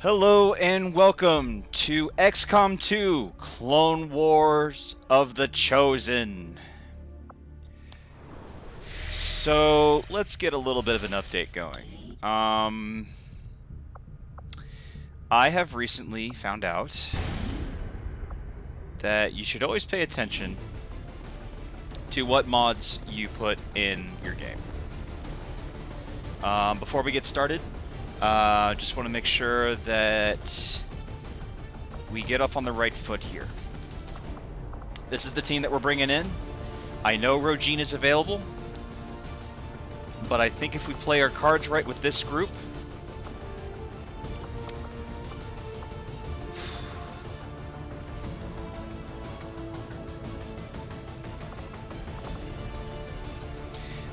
Hello and welcome to Xcom2 Clone Wars of the Chosen. So let's get a little bit of an update going. I have recently found out that you should always pay attention to what mods you put in your game. Before we get started, just want to make sure that we get off on the right foot here. This is the team that we're bringing in. I know Rogine is available, but I think if we play our cards right with this group,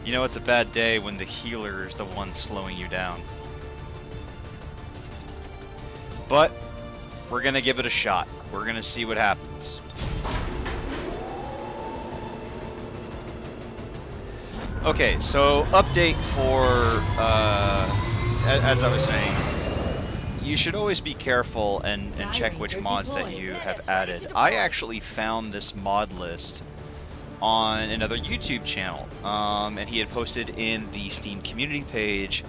you know it's a bad day when the healer is the one slowing you down. But we're going to give it a shot. We're going to see what happens. Okay, so update for, as I was saying, you should always be careful and check which mods that you have added. I actually found this mod list on another YouTube channel, and he had posted in the Steam community page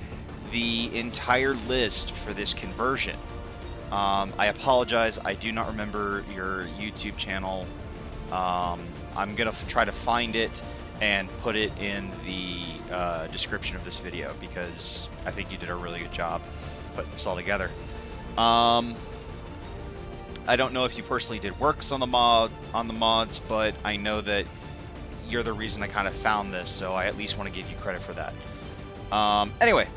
the entire list for this conversion. I apologize, I do not remember your YouTube channel. I'm going to try to find it and put it in the description of this video because I think you did a really good job putting this all together. I don't know if you personally did works on the mods, but I know that you're the reason I kind of found this, so I at least want to give you credit for that. Anyway.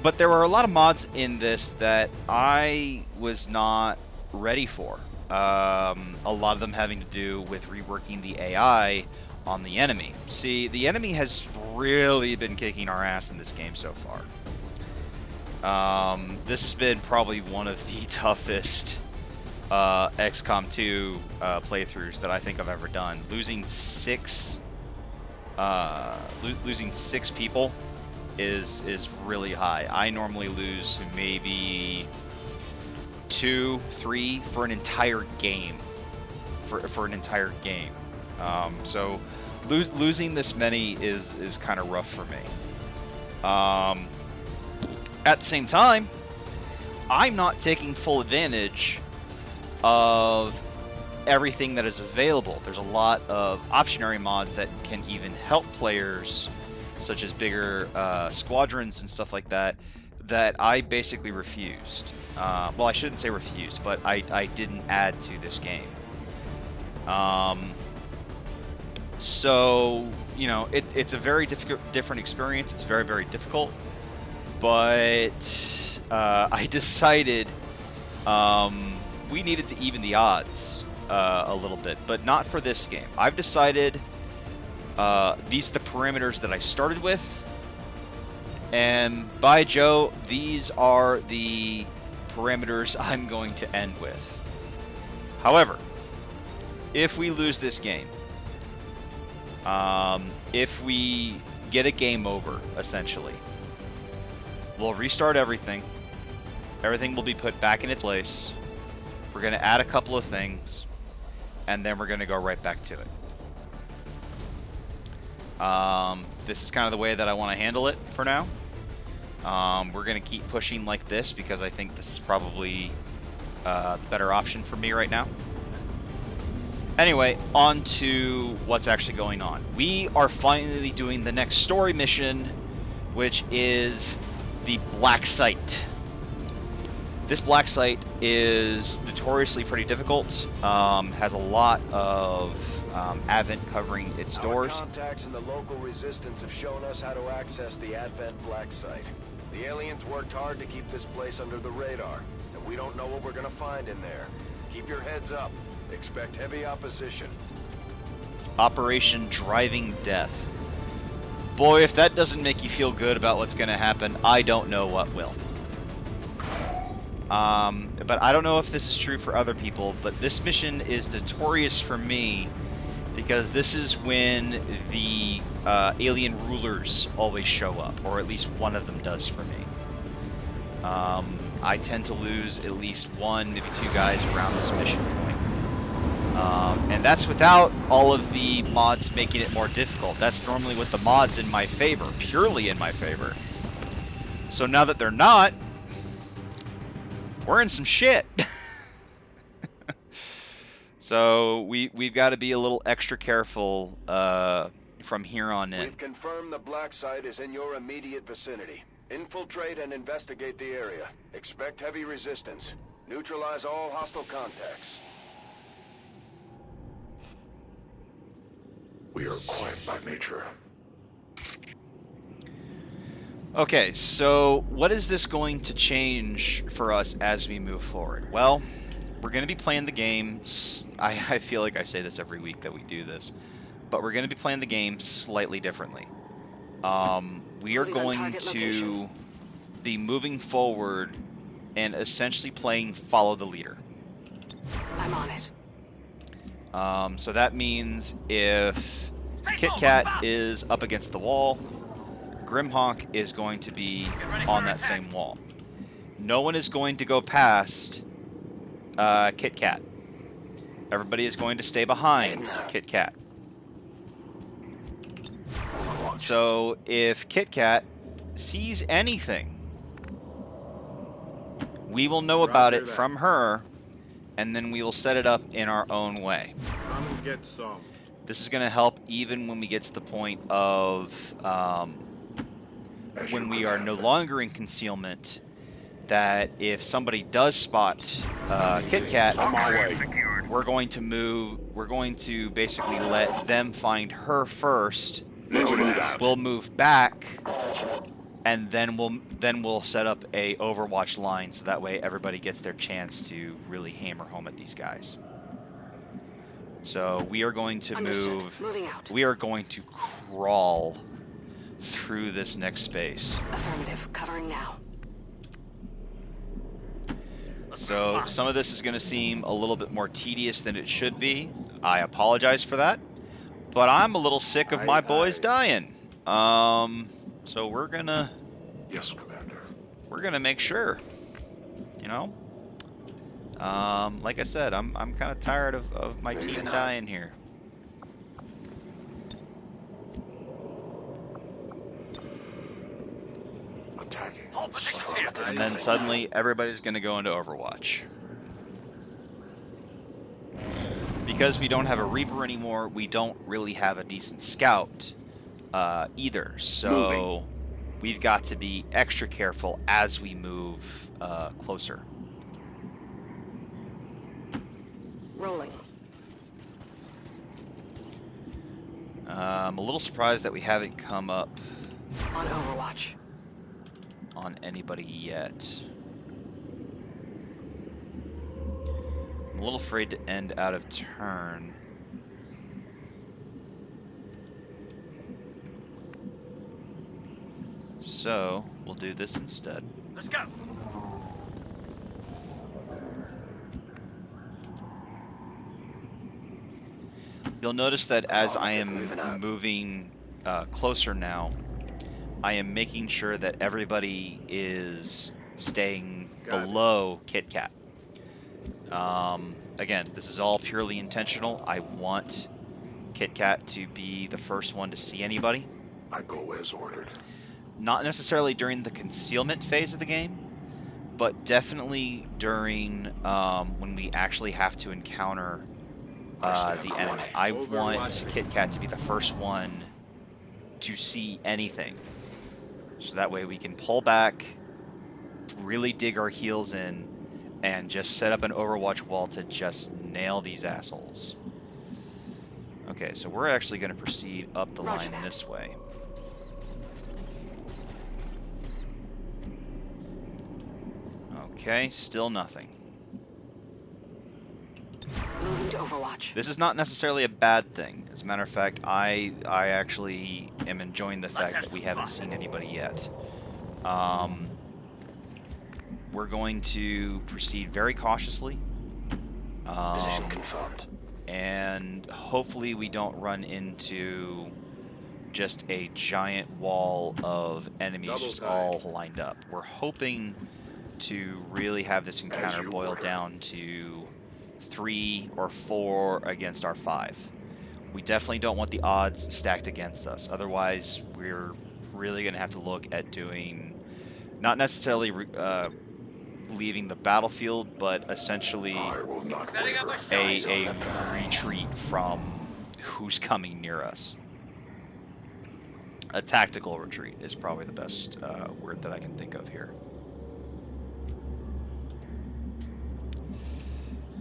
But there were a lot of mods in this that I was not ready for. A lot of them having to do with reworking the AI on the enemy. See, the enemy has really been kicking our ass in this game so far. This has been probably one of the toughest XCOM2 playthroughs that I think I've ever done. Losing six people is really high. I normally lose maybe 2, 3 for an entire game. For an entire game. So losing this many is kind of rough for me. At the same time, I'm not taking full advantage of everything that is available. There's a lot of optionary mods that can even help players, such as bigger squadrons and stuff like that, that I basically refused. Well, I shouldn't say refused, but I didn't add to this game. So, you know, it's a very different experience. It's very, very difficult. But I decided we needed to even the odds a little bit, but not for this game. I've decided these are the parameters that I started with, and by Joe, these are the parameters I'm going to end with. However, if we lose this game, if we get a game over, essentially, we'll restart everything. Everything will be put back in its place. We're going to add a couple of things, and then we're going to go right back to it. This is kind of the way that I want to handle it for now. We're going to keep pushing like this because I think this is probably the better option for me right now. Anyway, on to what's actually going on. We are finally doing the next story mission, which is the Black Site. This Black Site is notoriously pretty difficult, has a lot of Advent covering its doors. Our contacts in the local resistance have shown us how to access the Advent Black Site. The aliens worked hard to keep this place under the radar, and we don't know what we're gonna find in there. Keep your heads up. Expect heavy opposition. Operation Driving Death. Boy, if that doesn't make you feel good about what's gonna happen, I don't know what will. But I don't know if this is true for other people, but this mission is notorious for me because this is when the alien rulers always show up, or at least one of them does for me. I tend to lose at least one, maybe two guys around this mission point. And that's without all of the mods making it more difficult. That's normally with the mods in my favor, purely in my favor. So now that they're not, we're in some shit. So we've got to be a little extra careful from here on in. We've confirmed the black site is in your immediate vicinity. Infiltrate and investigate the area. Expect heavy resistance. Neutralize all hostile contacts. We are quiet by nature. Okay, so what is this going to change for us as we move forward? Well, we're going to be playing the game. I feel like I say this every week that we do this, but we're going to be playing the game slightly differently. We are going to be moving forward and essentially playing follow the leader. I'm on it. So that means if Kit Kat is up against the wall, Grimhawk is going to be on that same wall. No one is going to go past Kit Kat. Everybody is going to stay behind Kit Kat. So if Kit Kat sees anything, we will know about it from her, and then we will set it up in our own way. Come and get some. This is going to help even when we get to the point of when we are no longer in concealment, that if somebody does spot Kit Kat, we're going to basically let them find her first. We'll move back, and then we'll set up a Overwatch line, so that way everybody gets their chance to really hammer home at these guys. So we are going to move. We are going to crawl through this next space. Affirmative. Covering now. So some of this is going to seem a little bit more tedious than it should be. I apologize for that. But I'm a little sick of my boys dying. So we're gonna... Yes, Commander. We're gonna make sure. You know? Like I said, I'm kind of tired of my team dying here. Attacking. And then suddenly everybody's gonna go into Overwatch. Because we don't have a Reaper anymore, we don't really have a decent scout either. So we've got to be extra careful as we move closer. Rolling. I'm a little surprised that we haven't come up On Overwatch. on anybody yet. I'm a little afraid to end out of turn. So, we'll do this instead. Let's go. You'll notice that as I am moving closer now, I am making sure that everybody is staying below Kit Kat. Again, this is all purely intentional. I want Kit Kat to be the first one to see anybody. I go as ordered. Not necessarily during the concealment phase of the game, but definitely during when we actually have to encounter the enemy. I want Kit Kat to be the first one to see anything. So that way we can pull back, really dig our heels in, and just set up an Overwatch wall to just nail these assholes. Okay, so we're actually going to proceed up the line this way. Okay, still nothing. Moving to Overwatch. This is not necessarily a bad thing. As a matter of fact, I actually am enjoying the fact that we haven't seen anybody yet. We're going to proceed very cautiously. Position confirmed. And hopefully we don't run into just a giant wall of enemies just all lined up. We're hoping to really have this encounter boil down to 3 or 4 against our 5. We definitely don't want the odds stacked against us. Otherwise, we're really going to have to look at doing, not necessarily leaving the battlefield, but essentially a retreat from who's coming near us. A tactical retreat is probably the best word that I can think of here.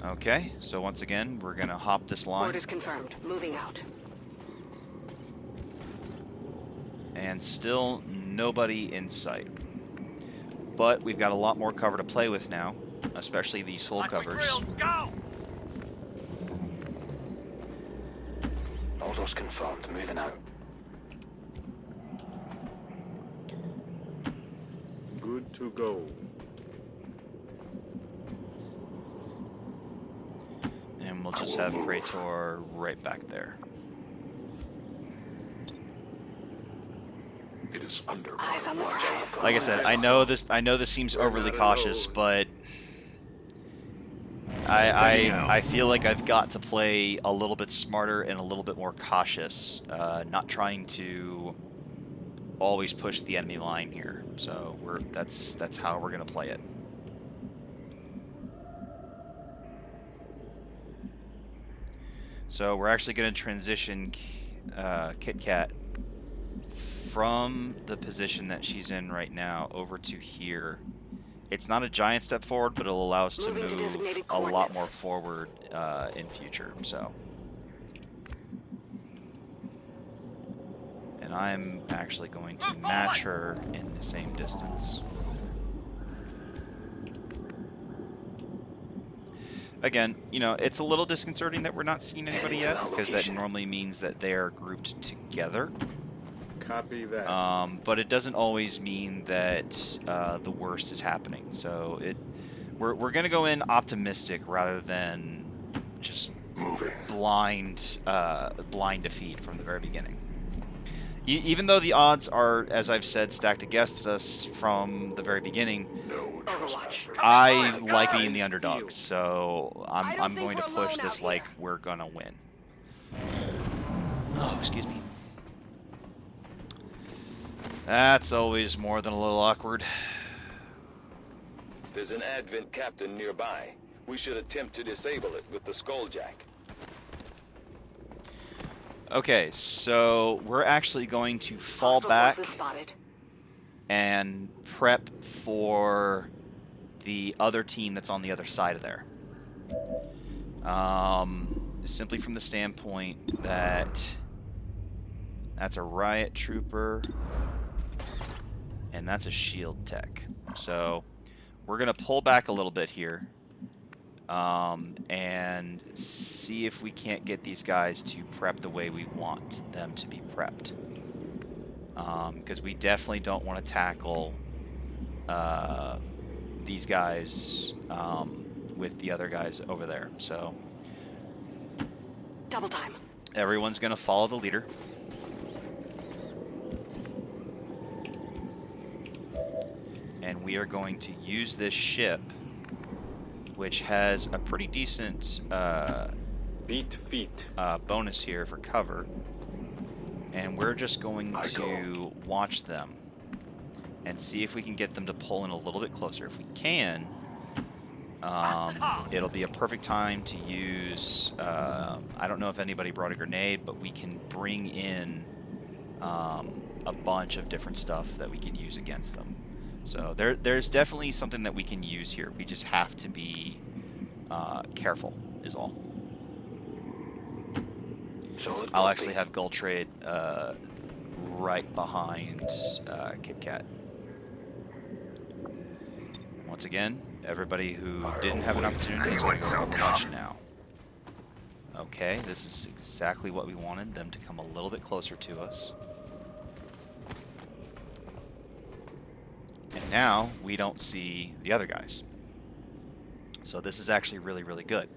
Okay, so once again, we're gonna hop this line. Orders confirmed. Moving out. And still nobody in sight. But we've got a lot more cover to play with now, especially these full covers. Go! Orders confirmed. Moving out. Good to go. And we'll just have Praetor right back there. It is under Eyes on the prize. Like I said, I know this seems overly cautious, but I feel like I've got to play a little bit smarter and a little bit more cautious, not trying to always push the enemy line here. So that's how we're gonna play it. So we're actually gonna transition Kit Kat from the position that she's in right now over to here. It's not a giant step forward, but it'll allow us to move a lot more forward in future. So, and I'm actually going to match her in the same distance. Again, you know, it's a little disconcerting that we're not seeing anybody yet, because that normally means that they are grouped together. Copy that. But it doesn't always mean that the worst is happening. So we're going to go in optimistic rather than just blind defeat from the very beginning. Even though the odds are, as I've said, stacked against us from the very beginning, I like being the underdog. So I'm going to push this like we're gonna win. Oh, excuse me. That's always more than a little awkward. There's an Advent captain nearby. We should attempt to disable it with the Skulljack. Okay, so we're actually going to fall back and prep for the other team that's on the other side of there. Simply from the standpoint that that's a riot trooper and that's a shield tech. So we're going to pull back a little bit here and see if we can't get these guys to prep the way we want them to be prepped. Because we definitely don't want to tackle these guys with the other guys over there. So double time. Everyone's going to follow the leader. And we are going to use this ship, which has a pretty decent bonus here for cover. And we're just going to watch them and see if we can get them to pull in a little bit closer. If we can, it'll be a perfect time to use, I don't know if anybody brought a grenade, but we can bring in a bunch of different stuff that we can use against them. So there's definitely something that we can use here. We just have to be careful, is all. I'll actually have Gull Trade right behind Kit Kat. Once again, everybody who didn't have an opportunity is going to go Overwatch now. Okay, this is exactly what we wanted, them to come a little bit closer to us. And now we don't see the other guys. So this is actually really, really good.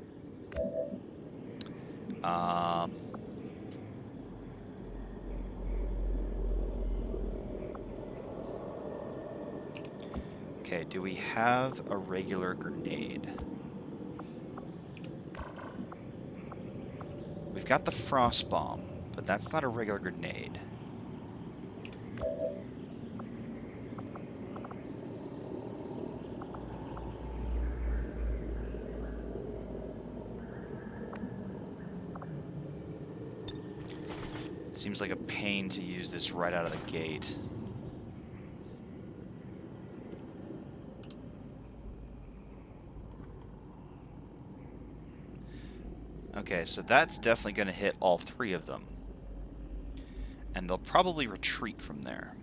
Okay, do we have a regular grenade? We've got the frost bomb, but that's not a regular grenade. Seems like a pain to use this right out of the gate. Okay, so that's definitely going to hit all three of them. And they'll probably retreat from there.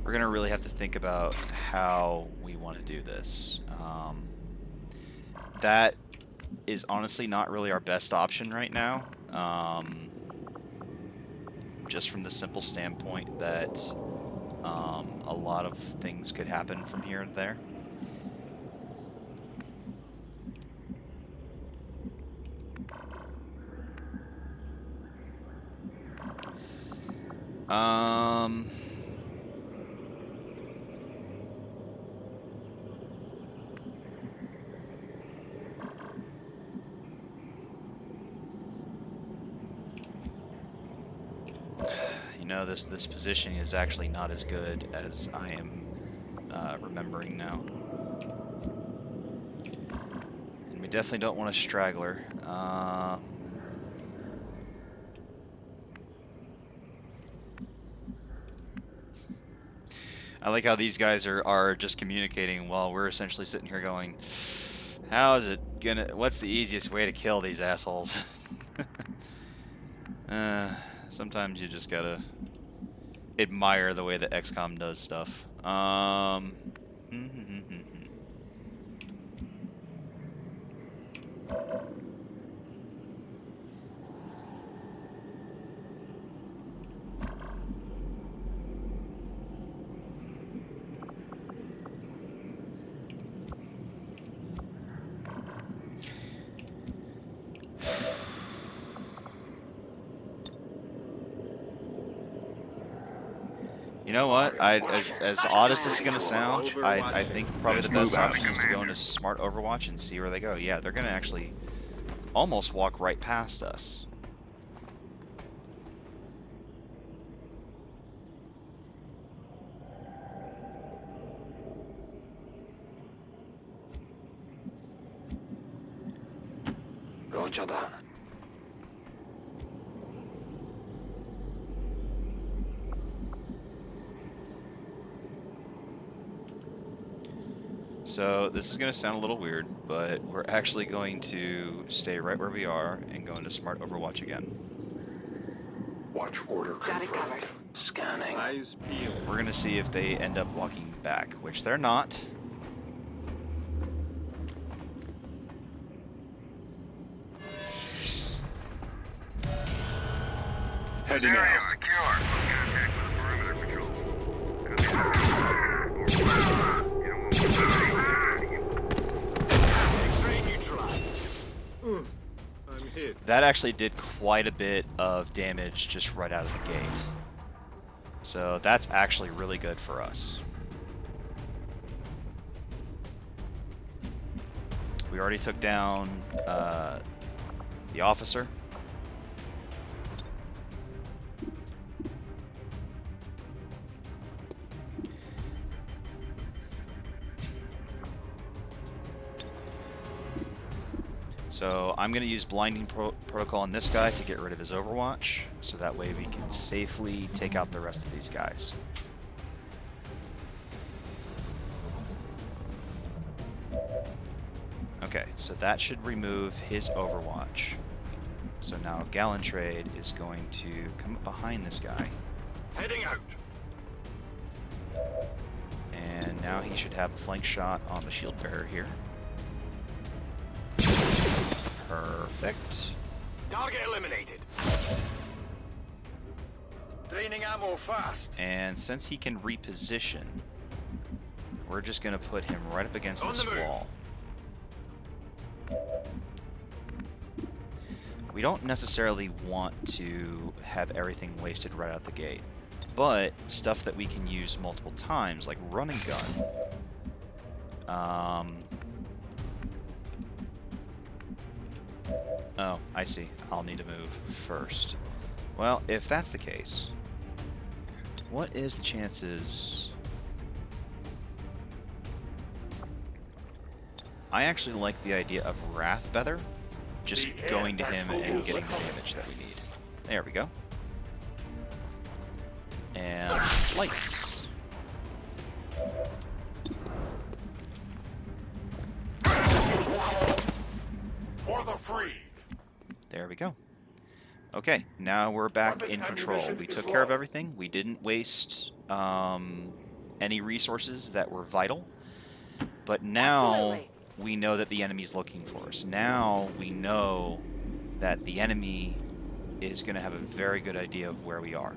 We're going to really have to think about how we want to do this. That is honestly not really our best option right now. Just from the simple standpoint that a lot of things could happen from here and there. You know, this position is actually not as good as I am remembering now. And we definitely don't want a straggler. I like how these guys are just communicating while we're essentially sitting here going, how is it gonna, what's the easiest way to kill these assholes? Sometimes you just gotta admire the way that XCOM does stuff. You know what? As odd as this is gonna sound, I think probably the best option is to go into Smart Overwatch and see where they go. Yeah, they're gonna actually almost walk right past us. Roger that. So this is going to sound a little weird, but we're actually going to stay right where we are and go into Smart Overwatch again. Watch order Got it confirmed. covered. Scanning. Eyes peeled. We're going to see if they end up walking back, which they're not. Heading out. Secure. Contact with perimeter patrol. X-ray neutralized. I'm hit. That actually did quite a bit of damage just right out of the gate. So that's actually really good for us. We already took down the officer. So I'm going to use blinding protocol on this guy to get rid of his overwatch, so that way we can safely take out the rest of these guys. Okay, so that should remove his overwatch. So now Galactic is going to come up behind this guy, Heading out. and now he should have a flank shot on the shield bearer here. Perfect. Target eliminated. Draining ammo fast. And since he can reposition, we're just going to put him right up against On this the move. wall. We don't necessarily want to have everything wasted right out the gate, but stuff that we can use multiple times, like run and gun. Oh, I see. I'll need to move first. Well, if that's the case, what is the chances? I actually like the idea of Wrath better. Just going to him and getting the damage that we need. There we go. And slice. For the free. There we go. Okay, now we're back in control. We took care of everything. We didn't waste any resources that were vital. But now Absolutely. we know that the enemy's looking for us. Now we know that the enemy is going to have a very good idea of where we are.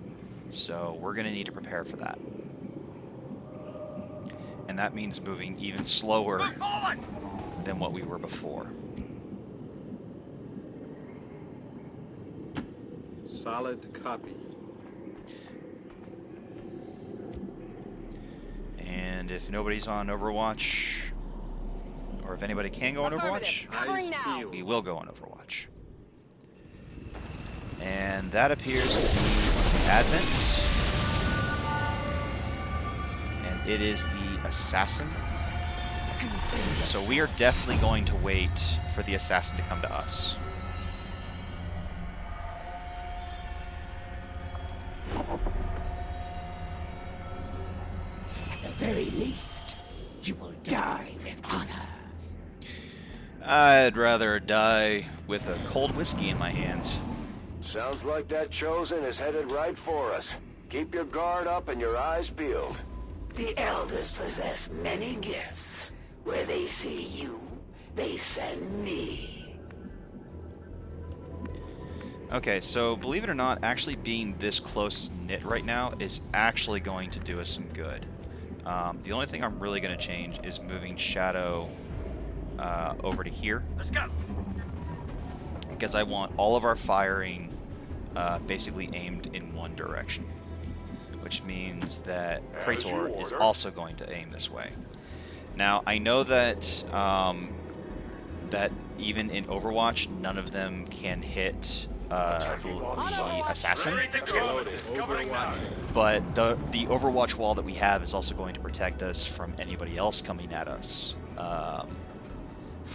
So we're going to need to prepare for that. And that means moving even slower than what we were before. Solid copy. And if nobody's on Overwatch, or if anybody can go on Overwatch, Covering now. Field. we will go on Overwatch. And that appears to be Advent. And it is the Assassin. So we are definitely going to wait for the Assassin to come to us. At the very least, you will die with honor. I'd rather die with a cold whiskey in my hands. Sounds like that Chosen is headed right for us. Keep your guard up and your eyes peeled. The elders possess many gifts. Where they see you, they send me. Okay, so believe it or not, actually being this close knit right now is actually going to do us some good. The only thing I'm really going to change is moving Shadow over to here. Let's go. Because I want all of our firing basically aimed in one direction. Which means that Praetor is also going to aim this way. Now, I know that that even in Overwatch, none of them can hit the Assassin. But the Overwatch wall that we have is also going to protect us from anybody else coming at us.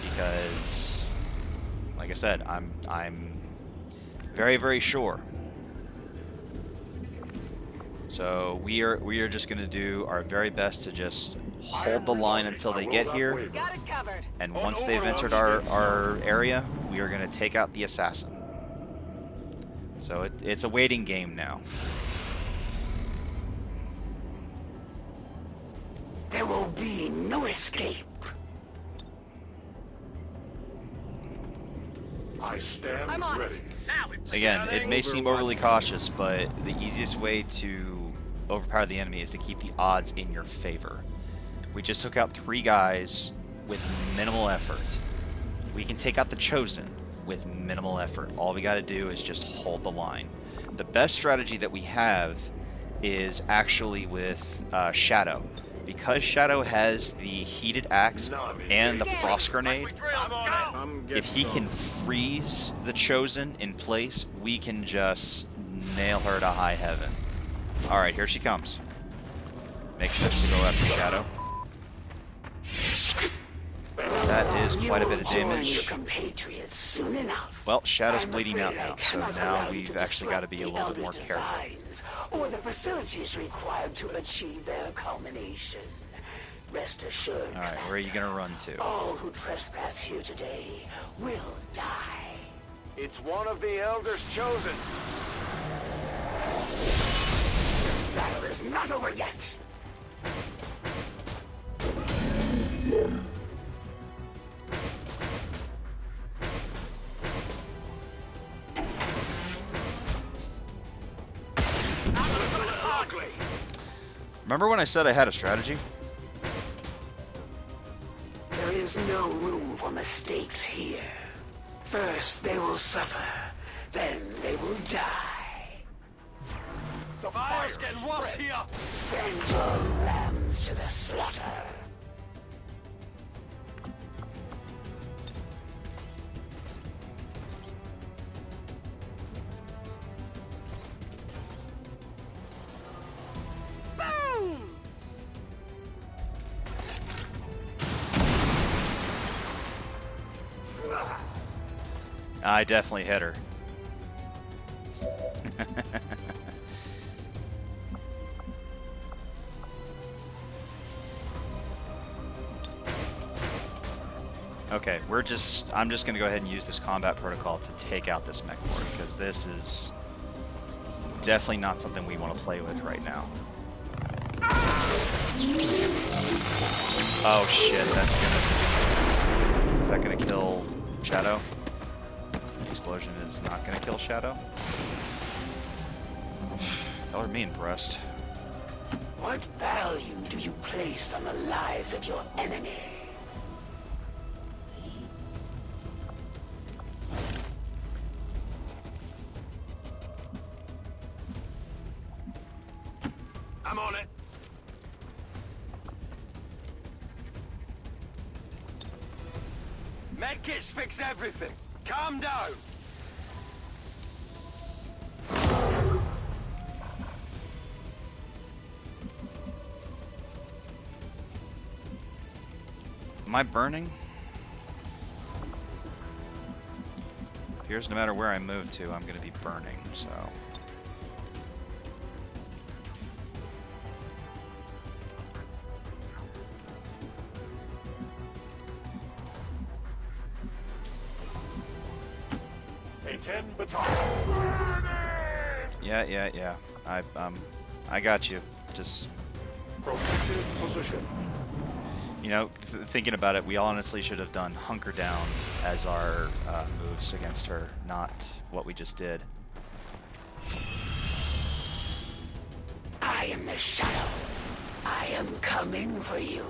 Because, like I said, I'm very, very sure. So we are just going to do our very best to just hold the line until they get here. Got it covered. And once they've entered our area, we are going to take out the Assassin. So it's a waiting game now. There will be no escape. I stand I'm on it. ready. Now it's Again, it may seem overly cautious, but the easiest way to overpower the enemy is to keep the odds in your favor. We just took out 3 guys with minimal effort. We can take out the Chosen with minimal effort. All we got to do is just hold the line. The best strategy that we have is actually with Shadow. Because Shadow has the heated axe and the frost grenade, Come get if he some. can freeze the Chosen in place, we can just nail her to high heaven. Alright, here she comes. Makes sense to go after Shadow. That is quite a bit of You will join your damage. compatriots soon enough. Well, Shadow's I'm bleeding out afraid I now, so cannot now allow you we've to actually got to be a disrupt little bit more the careful. elders' designs Or the facilities required to achieve their culmination. Rest assured, Alright, where are you going to run to? all who trespass here today will die. It's one of the Elders Chosen. Battle is not over yet. Remember when I said I had a strategy? There is no room for mistakes here. First they will suffer, then they will die. The fire's getting worse here! Send your lambs to the slaughter. I definitely hit her. Okay, I'm just gonna go ahead and use this combat protocol to take out this mech lord, because this is definitely not something we want to play with right now. Oh shit, is that gonna kill Shadow? The explosion is not gonna kill Shadow. Y'all are mean, Breast. What value do you place on the lives of your enemy? I'm on it. Medkits fix everything. Calm down. Am I burning? Appears no matter where I move to, I'm gonna be burning, so... A-10 battalion. Yeah. I got you. Just... Protected position. You know, thinking about it, we honestly should have done Hunker Down as our moves against her, not what we just did. I am the Shadow. I am coming for you.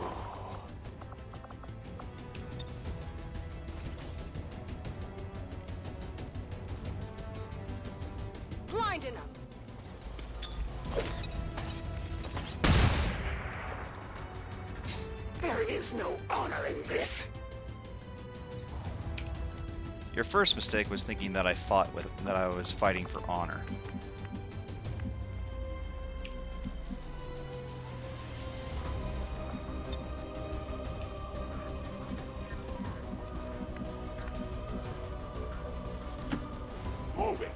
Blind enough. There is no honor in this. Your first mistake was thinking that I was fighting for honor. Moving.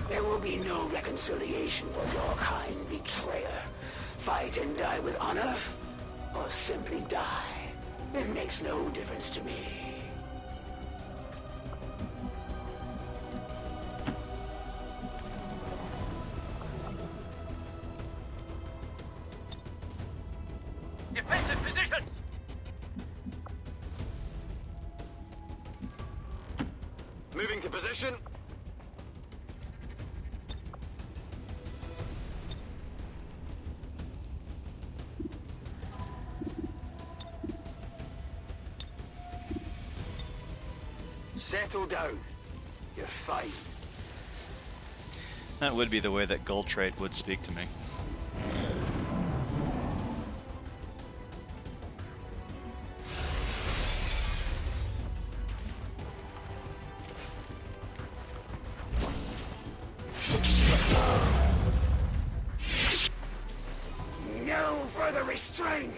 There will be no reconciliation for your kind, betrayer. Fight and die with honor, or simply die. It makes no difference to me. Defensive positions! Moving to position. Settle down. You're fine. That would be the way that Gold Trade would speak to me. No further restraint!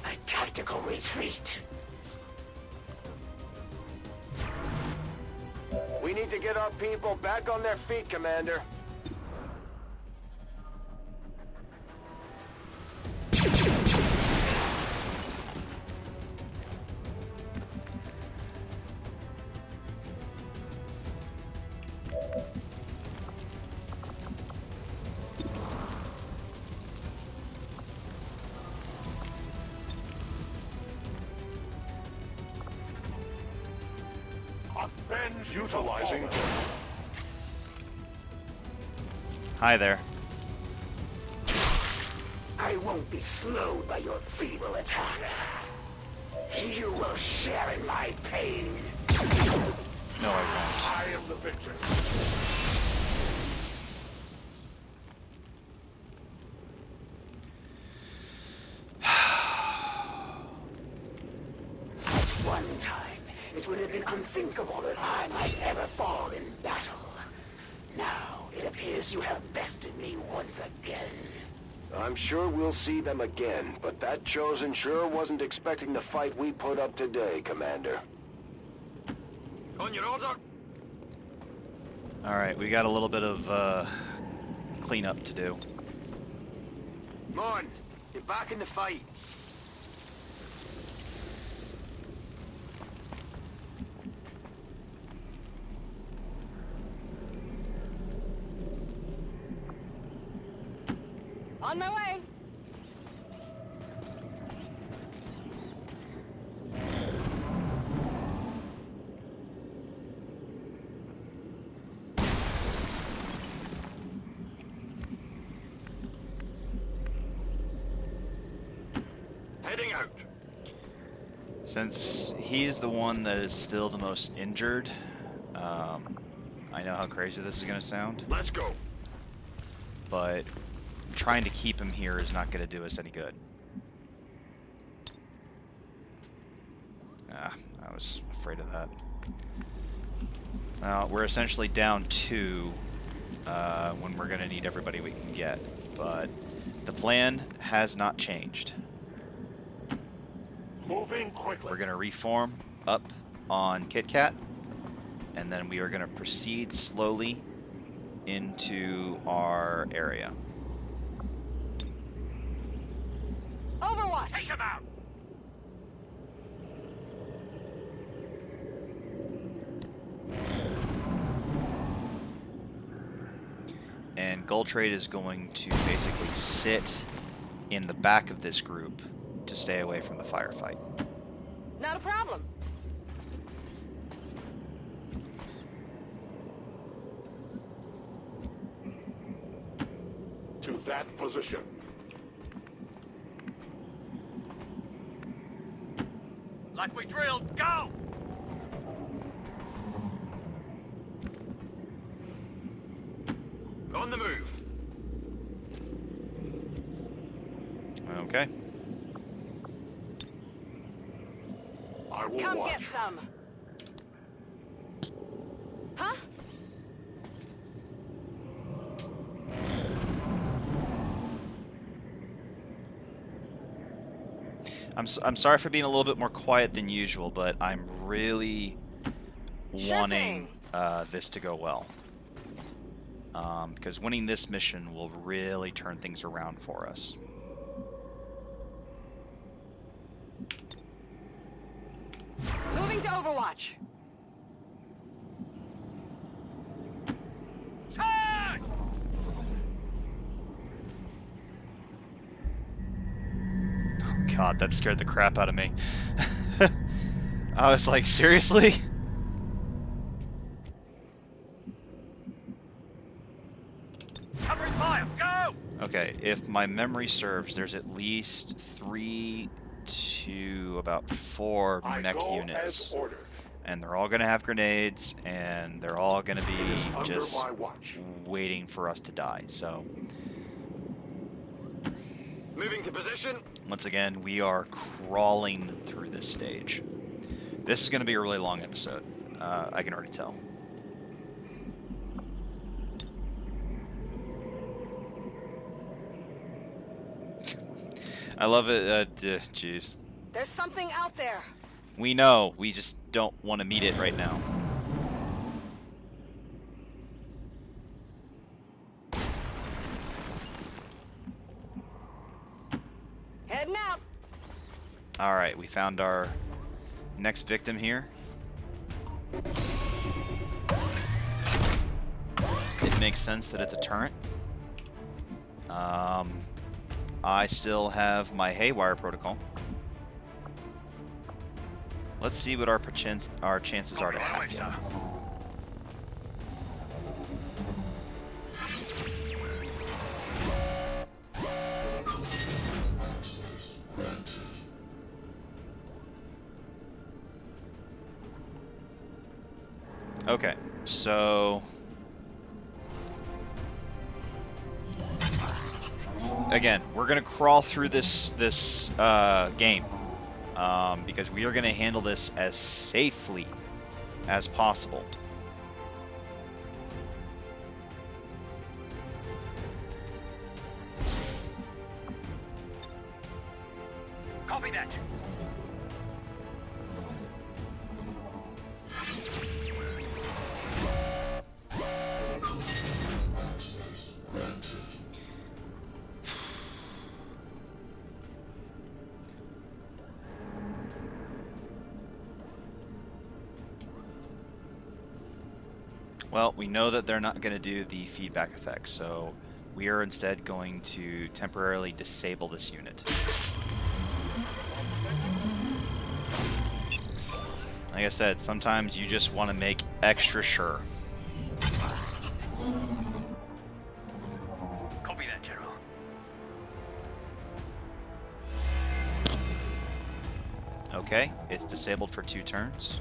A tactical retreat. We need to get our people back on their feet, Commander. Revenge utilizing. Hi there. I won't be slowed by your feeble attacks. You will share in my pain. No, I won't. I am the victor. One time, it would have been unthinkable that I might ever fall in battle. Now, it appears you have bested me once again. I'm sure we'll see them again, but that Chosen sure wasn't expecting the fight we put up today, Commander. On your order. Alright, we got a little bit of cleanup to do. Come on, get back in the fight. On my way. Heading out. Since he is the one that is still the most injured, I know how crazy this is going to sound, Let's go. but trying to keep him here is not going to do us any good. I was afraid of that. We're essentially down 2 when we're going to need everybody we can get, but the plan has not changed. Moving quickly. We're going to reform up on Kit Kat, and then we are going to proceed slowly into our area. Overwatch. Take him out. And Gold Trade is going to basically sit in the back of this group to stay away from the firefight. Not a problem. To that position. Like we drilled, go! On the move. Okay. I will Come watch. get some. Huh? I'm sorry for being a little bit more quiet than usual, but I'm really wanting this to go well. Because winning this mission will really turn things around for us. Moving to Overwatch. Charge! Oh god, that scared the crap out of me. I was like, seriously? Covering fire, go! Okay, if my memory serves, there's at least 3 to about 4 I mech go units. as ordered. And they're all going to have grenades, and they're all going to be Under just my watch. waiting for us to die. So, Moving to position. once again, we are crawling through this stage. This is going to be a really long episode. I can already tell. I love it. Jeez. There's something out there. We know. We just don't want to meet it right now. Heading out. Alright, we found our next victim here. It makes sense that it's a turret. I still have my Haywire protocol. Let's see what our chances are to hack him. Okay, so again, we're gonna crawl through this game because we are gonna handle this as safely as possible. Copy that. Well, we know that they're not going to do the feedback effect, so we are instead going to temporarily disable this unit. Like I said, sometimes you just want to make extra sure. Copy that, General. Okay, it's disabled for 2 turns.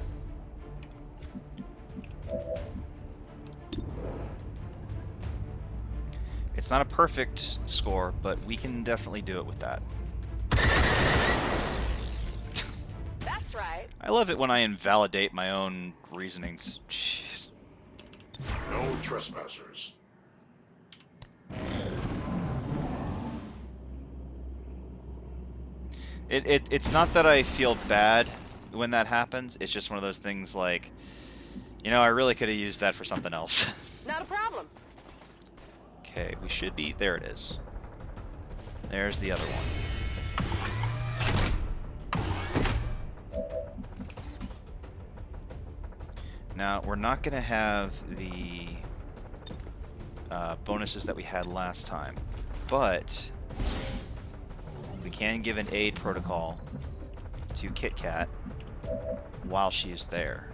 It's not a perfect score, but we can definitely do it with that. That's right. I love it when I invalidate my own reasonings. Jeez. No trespassers. It's not that I feel bad when that happens. It's just one of those things like, you know, I really could have used that for something else. Not a problem. Okay, we should be... There it is. There's the other one. Now, we're not going to have the bonuses that we had last time, but we can give an aid protocol to Kit Kat while she is there.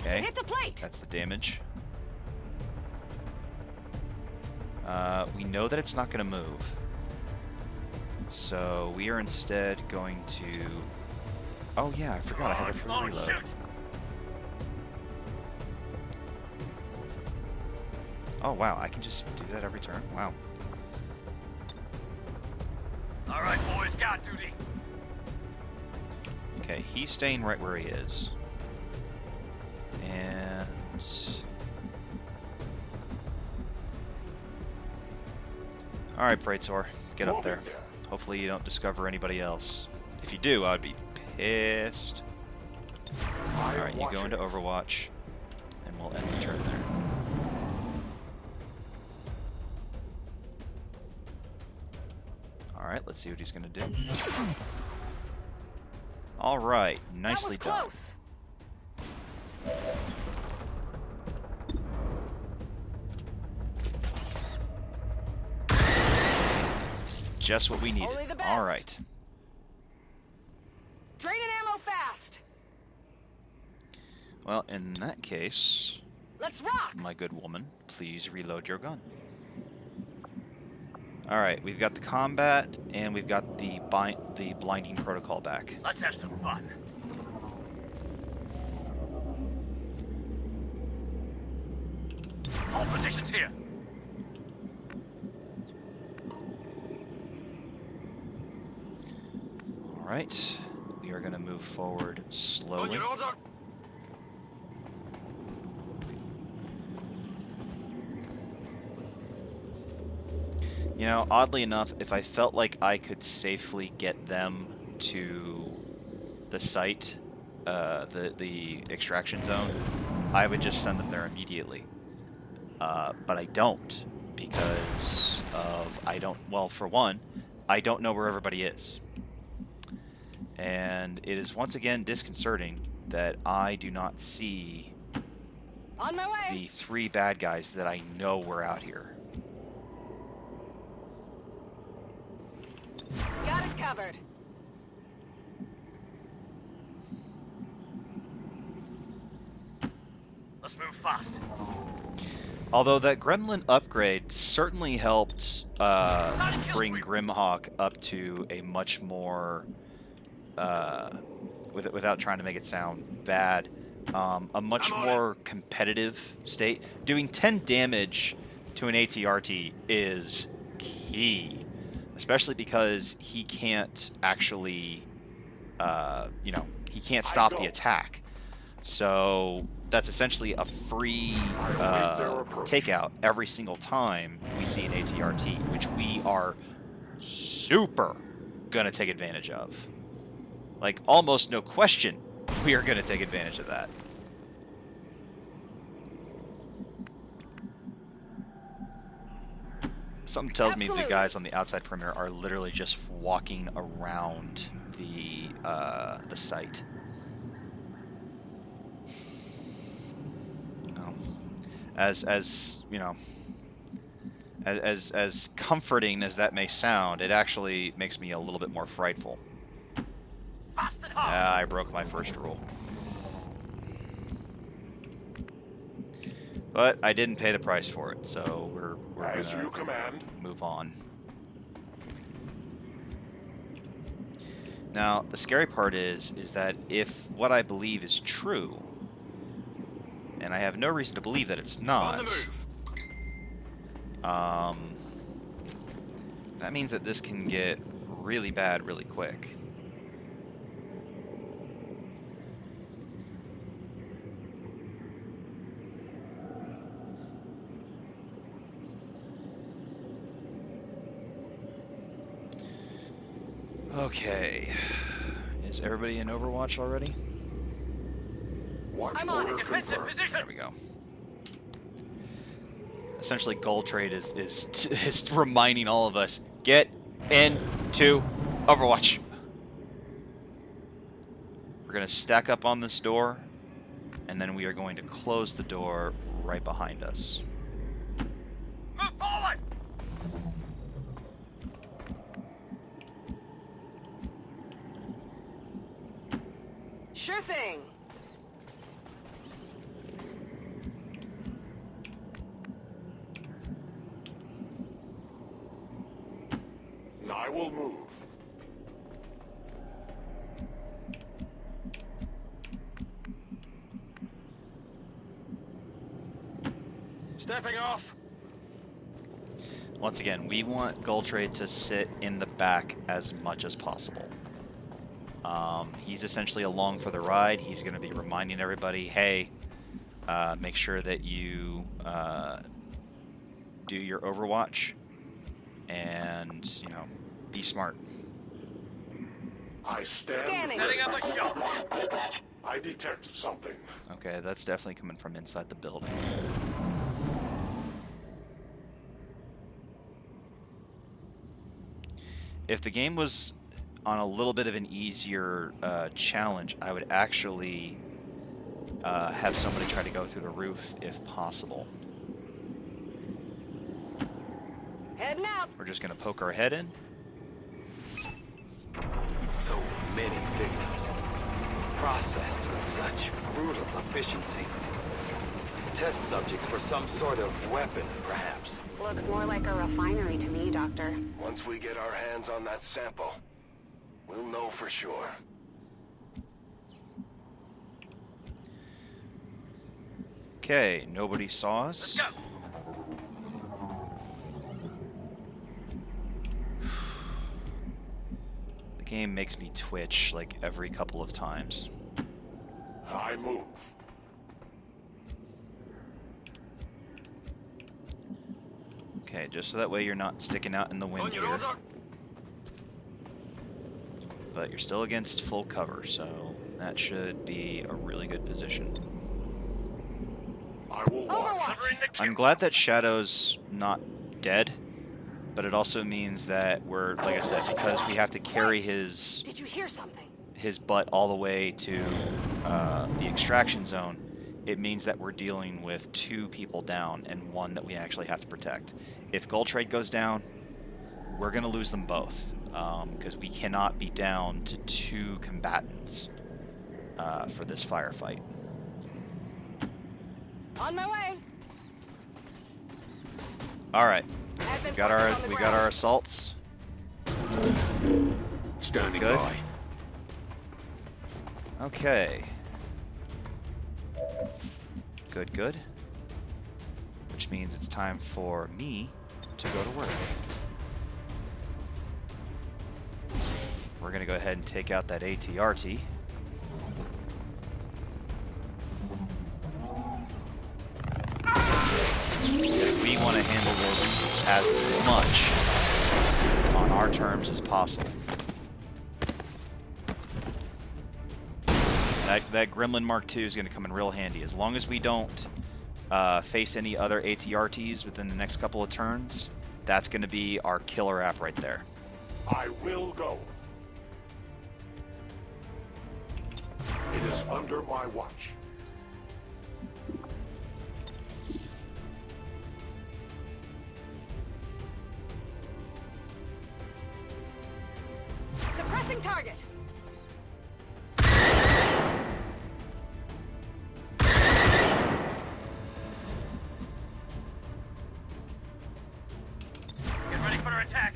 Okay, Hit the plate. that's the damage. We know that it's not going to move. So we are instead going to... Oh yeah, I forgot I have a free Oh, reload. shoot. Oh wow, I can just do that every turn? Wow. All right, boys, guard duty. Okay, he's staying right where he is. And... Alright, Praetor, get up there. Hopefully you don't discover anybody else. If you do, I'd be pissed. Alright, you go into Overwatch, and we'll end the turn there. Alright, let's see what he's gonna do. Alright, nicely That was done. close. Just what we needed. Only the best. Alright. Draining ammo fast. Well, in that case, Let's rock. my good woman, please reload your gun. Alright, we've got the combat, and we've got the blinding protocol back. Let's have some fun. Hold positions here. Alright, we are going to move forward slowly. order. You know, oddly enough, if I felt like I could safely get them to the site, the extraction zone, I would just send them there immediately. But I don't, because of, well, for one, I don't know where everybody is. And it is once again disconcerting that I do not see On my way. the 3 bad guys that I know were out here. covered. Let's move fast. Although that gremlin upgrade certainly helped bring Grimhawk up to a much more, without trying to make it sound bad, a much more competitive state. Doing 10 damage to an ATRT is key, especially because he can't actually, you know, he can't stop the attack. So that's essentially a free takeout every single time we see an ATRT, which we are super gonna take advantage of. Like, almost no question, we are gonna take advantage of that. Something tells me the guys on the outside perimeter are literally just walking around the site. As you know, as comforting as that may sound, it actually makes me a little bit more frightful. I broke my first rule. But I didn't pay the price for it, so we're gonna move on. Now, the scary part is that if what I believe is true, and I have no reason to believe that it's not, that means that this can get really bad really quick. Okay. Is everybody in Overwatch already? I'm on it. Defensive position. There we go. Essentially, Gold Trade is reminding all of us, get into Overwatch. We're going to stack up on this door, and then we are going to close the door right behind us. Move forward. Sure thing. I will move. Stepping off. Once again, we want Gold Trade to sit in the back as much as possible. He's essentially along for the ride. He's going to be reminding everybody, hey, make sure that you do your Overwatch and, you know, be smart. I stand. Scanning. Setting up a shot. I detect something. Okay, that's definitely coming from inside the building. If the game was on a little bit of an easier challenge, I would actually have somebody try to go through the roof if possible. Heading out. We're just going to poke our head in. So many victims. Processed with such brutal efficiency. Test subjects for some sort of weapon, perhaps. Looks more like a refinery to me, Doctor. Once we get our hands on that sample, we'll know for sure. Okay, nobody saw Let's us. go. The game makes me twitch like every couple of times. I move. Okay, just so that way you're not sticking out in the wind here. But you're still against full cover, so that should be a really good position. I will watch. Covering the kill. I'm glad that Shadow's not dead, but it also means that we're, like I said, because we have to carry his Did you hear something? butt all the way to the extraction zone, it means that we're dealing with 2 people down and 1 that we actually have to protect. If Gold Trade goes down, we're going to lose them both, because we cannot be down to 2 combatants for this firefight. On my way. All right, Advent we got forces on the our ground. assaults. Standing Good. by. Okay. Good, good. Which means it's time for me to go to work. We're gonna go ahead and take out that ATRT. We want to handle this as much on our terms as possible. That Gremlin Mark II is going to come in real handy. As long as we don't face any other ATRTs within the next couple of turns, that's going to be our killer app right there. I will go. It is under my watch. Suppressing target. Get ready for attack.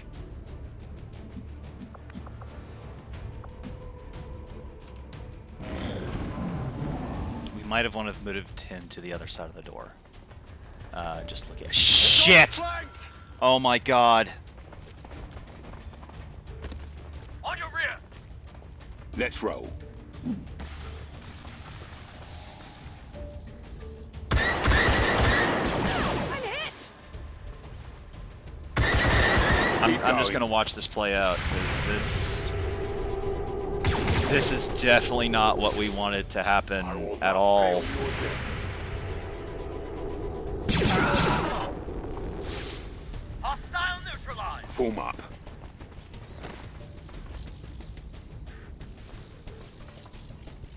We might have wanted to move him to the other side of the door. Just look at shit! Oh my god. On your rear. Let's roll. I'm hit. I'm just gonna watch this play out, because this is definitely not what we wanted to happen at all. Hostile neutralized. Form up.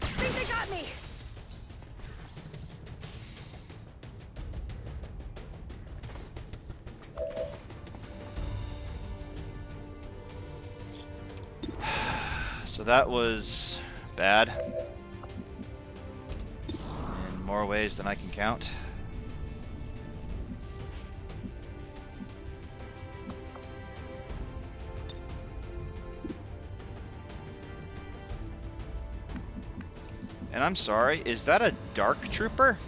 Think they got me. So that was bad. In more ways than I can count. And I'm sorry, is that a Dark Trooper?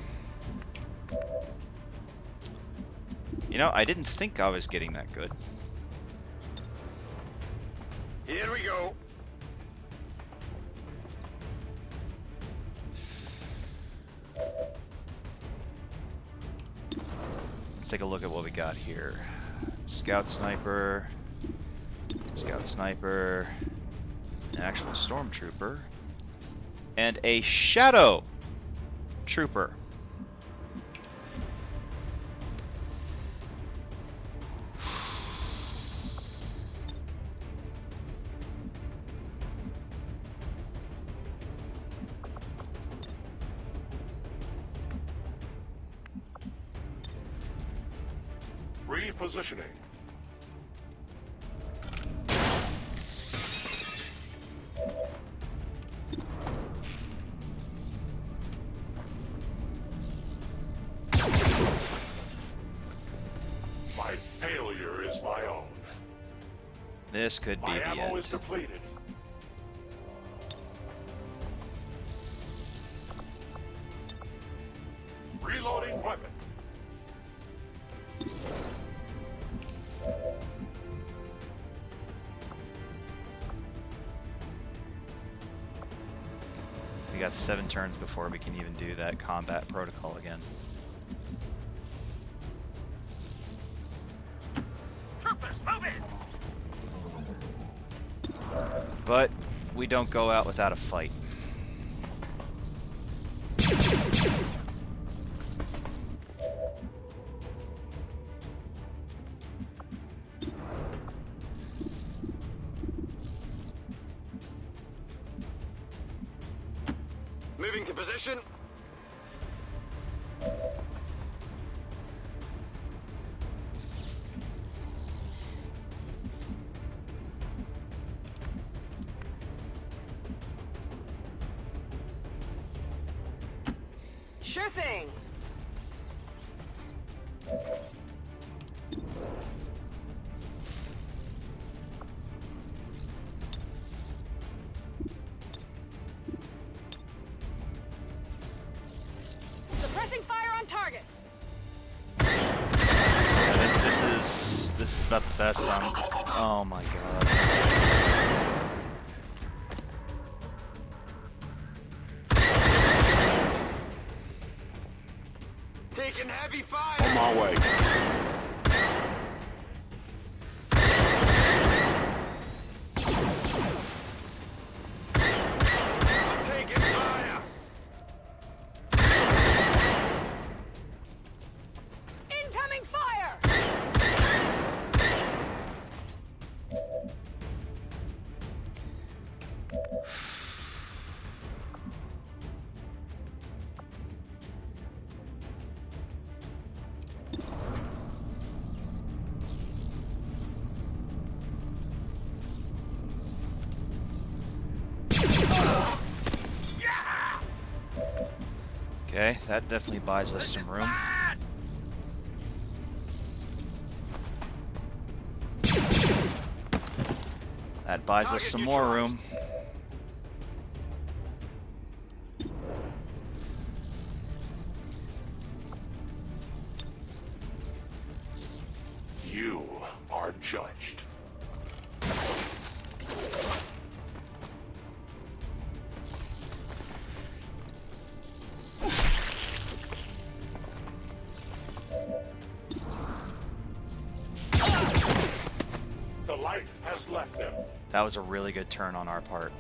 You know, I didn't think I was getting that good. Here we go. Let's take a look at what we got here. Scout Sniper, Scout Sniper, an actual Stormtrooper, and a Shadow Trooper. Repositioning. My failure is my own. This could be My the ammo is end. depleted. Reloading weapon. We got 7 turns before we can even do that combat protocol again. Troopers, move in. But we don't go out without a fight. Moving to position. Sure thing. Suppressing fire on target. Yeah, this is about the best I'm... Oh my god. Taking heavy fire. On my way. I'm taking fire. Incoming fire! Okay, that definitely buys us some room. That buys us some more room. You are judged. The light has left them. That was a really good turn on our part.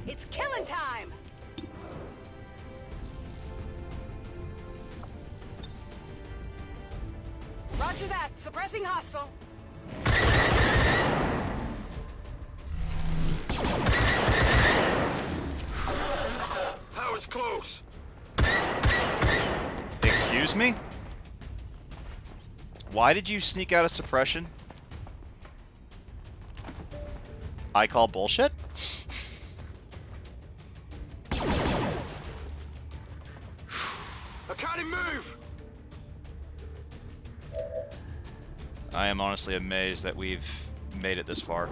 It's killing time! Roger that. Suppressing hostile. That was close. Excuse me? Why did you sneak out of suppression? I call bullshit? I can't move. I am honestly amazed that we've made it this far.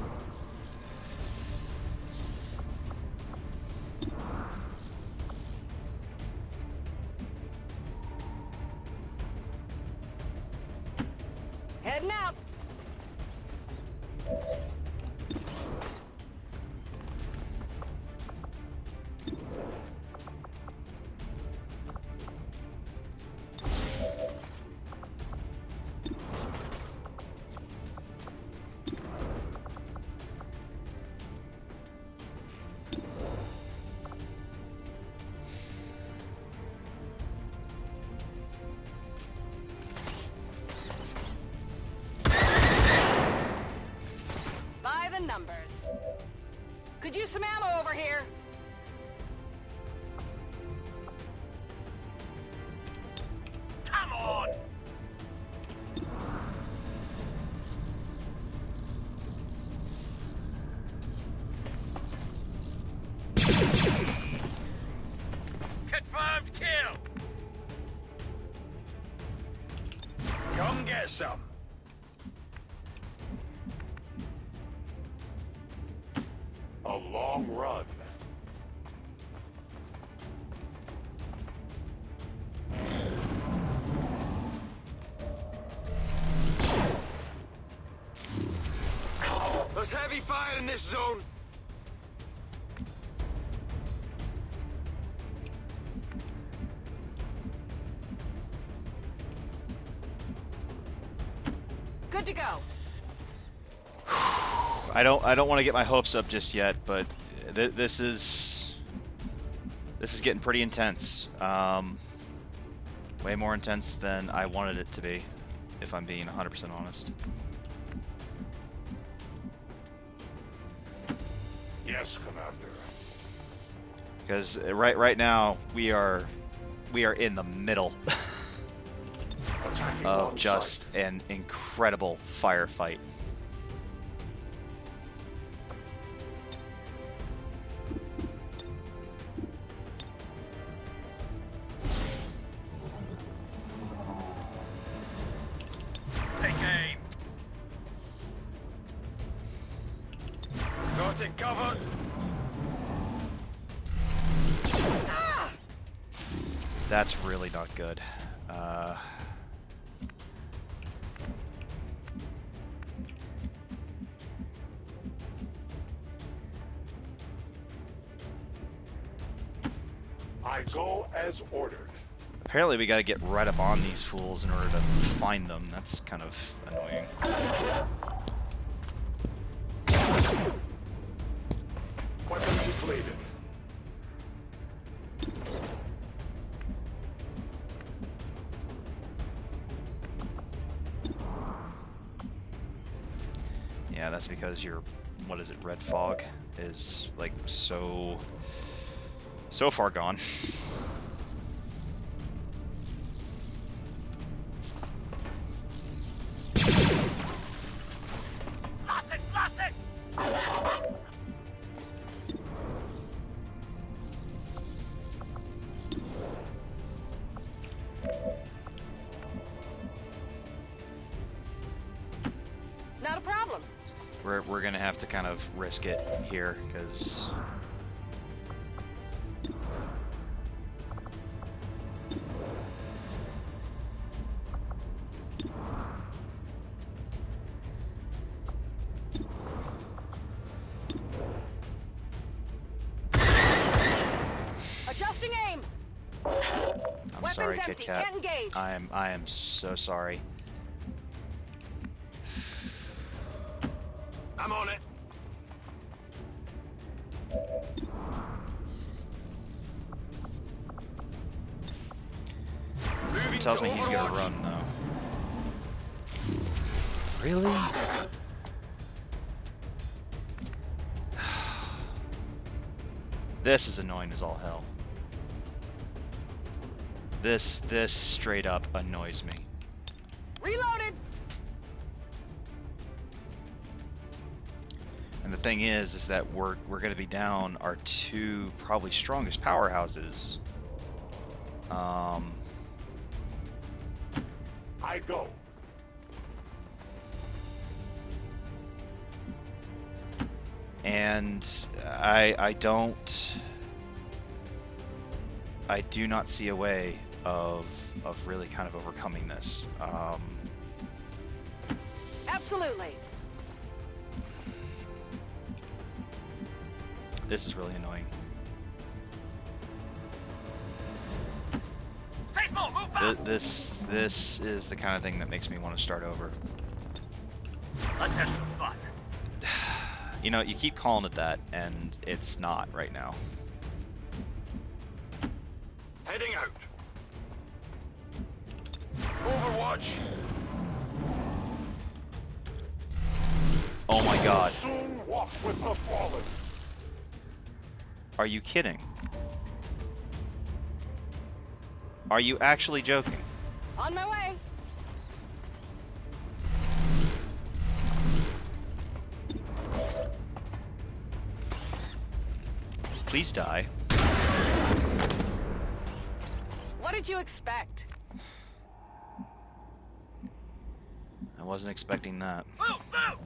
Heading out. By the numbers. Could use some ammo over here. Come on! Confirmed kill! Come get some. A long run. There's heavy fire in this zone. Good to go. I don't want to get my hopes up just yet, but this is getting pretty intense. Way more intense than I wanted it to be, if I'm being 100% honest. Yes, Commander. Because right now we are in the middle Attacking of on just sight. an incredible firefight. Take cover. That's really not good. I go as ordered. Apparently we gotta get right up on these fools in order to find them. That's kind of annoying. Weapons depleted. Yeah, that's because your, what is it, red fog is like so far gone. Blast it! Blast it! Not a problem. We're gonna have to kind of risk it here, because Adjusting aim. I'm Weapons sorry, empty. Kit Kat. Can't engage. I am so sorry. I'm on it. Something tells me he's gonna run though. Really? This is annoying as all hell. This straight up annoys me. Reloaded. And the thing is that we're going to be down our two probably strongest powerhouses. I go. And I do not see a way of really kind of overcoming this. Absolutely. This is really annoying. Baseball, move back! This is the kind of thing that makes me want to start over. Let's have some fun. You know, you keep calling it that, and it's not right now. Heading out. Overwatch. Oh my god. Soon walk with the fallen. Are you kidding? Are you actually joking? On my way. Please die. What did you expect? I wasn't expecting that. Move, move!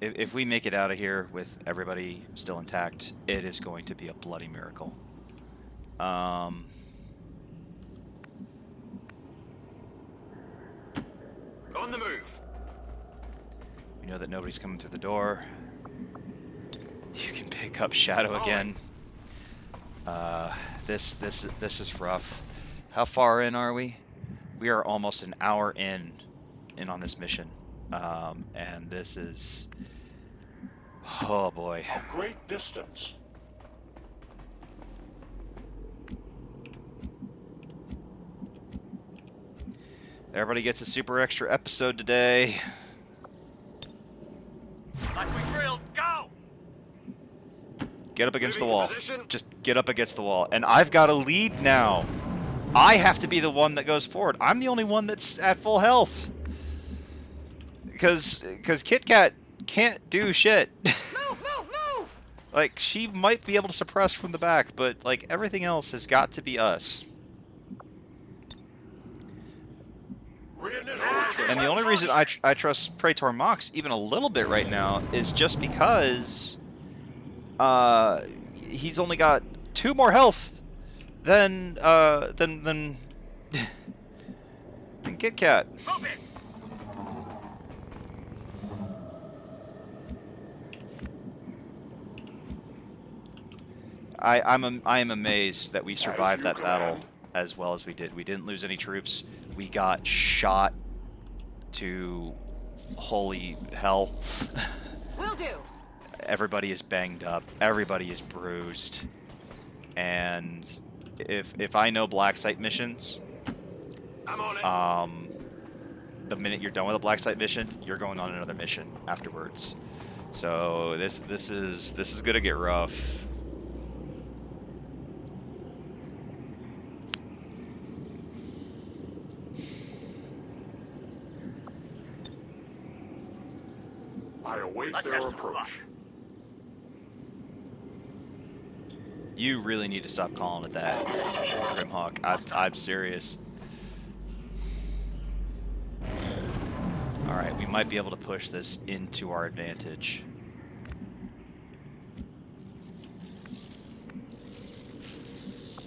If we make it out of here with everybody still intact, it is going to be a bloody miracle. On the move. We know that nobody's coming through the door. You can pick up Shadow again. This is rough. How far in are we? We are almost an hour in on this mission. And this is, oh boy. A great distance. Everybody gets a super extra episode today. Like we drilled, go! Get up against the Moving wall. position. Just get up against the wall. And I've got a lead now. I have to be the one that goes forward. I'm the only one that's at full health. Because Kit Kat can't do shit. Move, move, move! Like, she might be able to suppress from the back, but, like, everything else has got to be us. Reinitiate. And the only reason I trust Praetor Mox even a little bit right now is just because he's only got 2 more health than than Kit Kat. Move it! I am amazed that we survived that battle as well as we did. We didn't lose any troops. We got shot to holy hell. Will do. Everybody is banged up. Everybody is bruised. And if I know black site missions, I'm on it. the minute you're done with a black site mission, you're going on another mission afterwards. So this is gonna get rough. I await Let's their have some fun. approach. You really need to stop calling it that, Grimhawk. I'm serious. Alright, we might be able to push this into our advantage.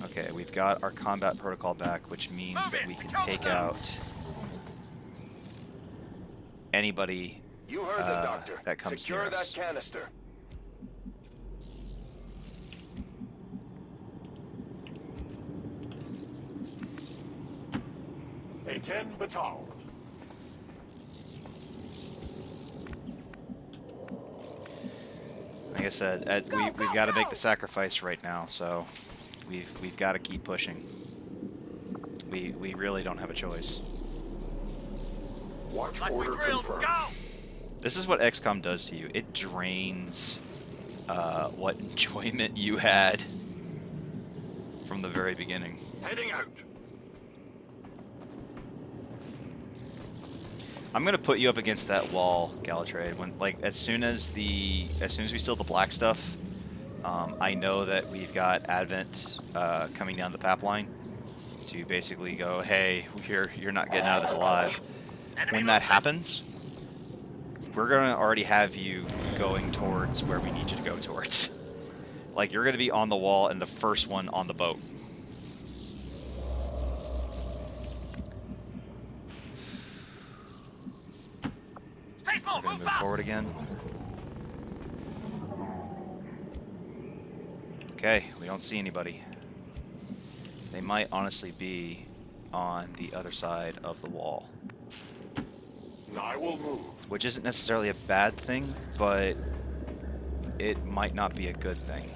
Okay, we've got our combat protocol back, which means that we can take out anybody You heard the doctor. that comes Secure near that us. canister. A 10 batal. Like I said, we've got to make the sacrifice right now, so we've got to keep pushing. We really don't have a choice. Watch Like we order drilled, confirmed. go! This is what XCOM does to you. It drains what enjoyment you had from the very beginning. Heading out. I'm gonna put you up against that wall, Galatrade. When as soon as we steal the black stuff, I know that we've got Advent coming down the pap line to basically go, hey, you're not getting out of this alive. When that happens, we're gonna already have you going towards where we need you to go towards. Like, you're gonna be on the wall and the first one on the boat. Stay small, We're gonna move move fast! forward again. Okay, we don't see anybody. They might honestly be on the other side of the wall. I will move. Which isn't necessarily a bad thing, but it might not be a good thing.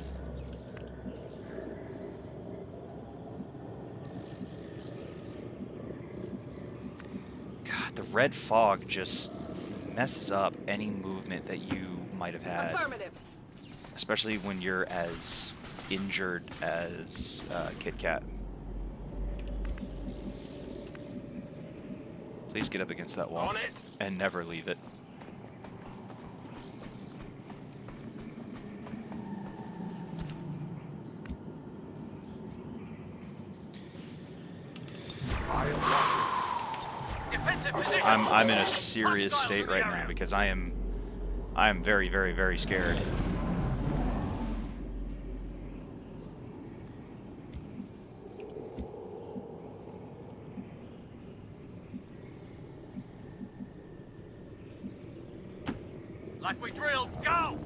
God, the red fog just messes up any movement that you might have had. Affirmative. Especially when you're as injured as Kit Kat. Please get up against that wall On it. and never leave it. I am Defensive position! I'm in a serious Hostiles state in the right area. now because I am very, very, very scared. Like we drilled, go!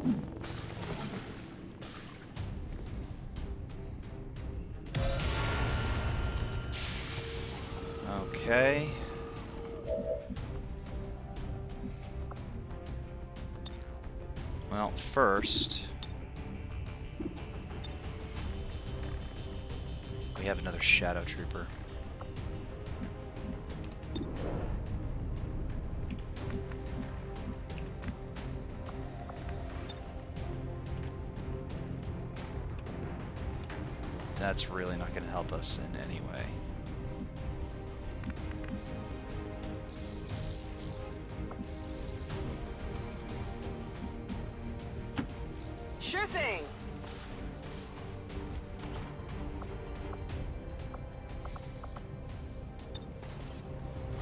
Okay. Well, first, we have another Shadow Trooper. That's really not going to help us in any way. Sure thing.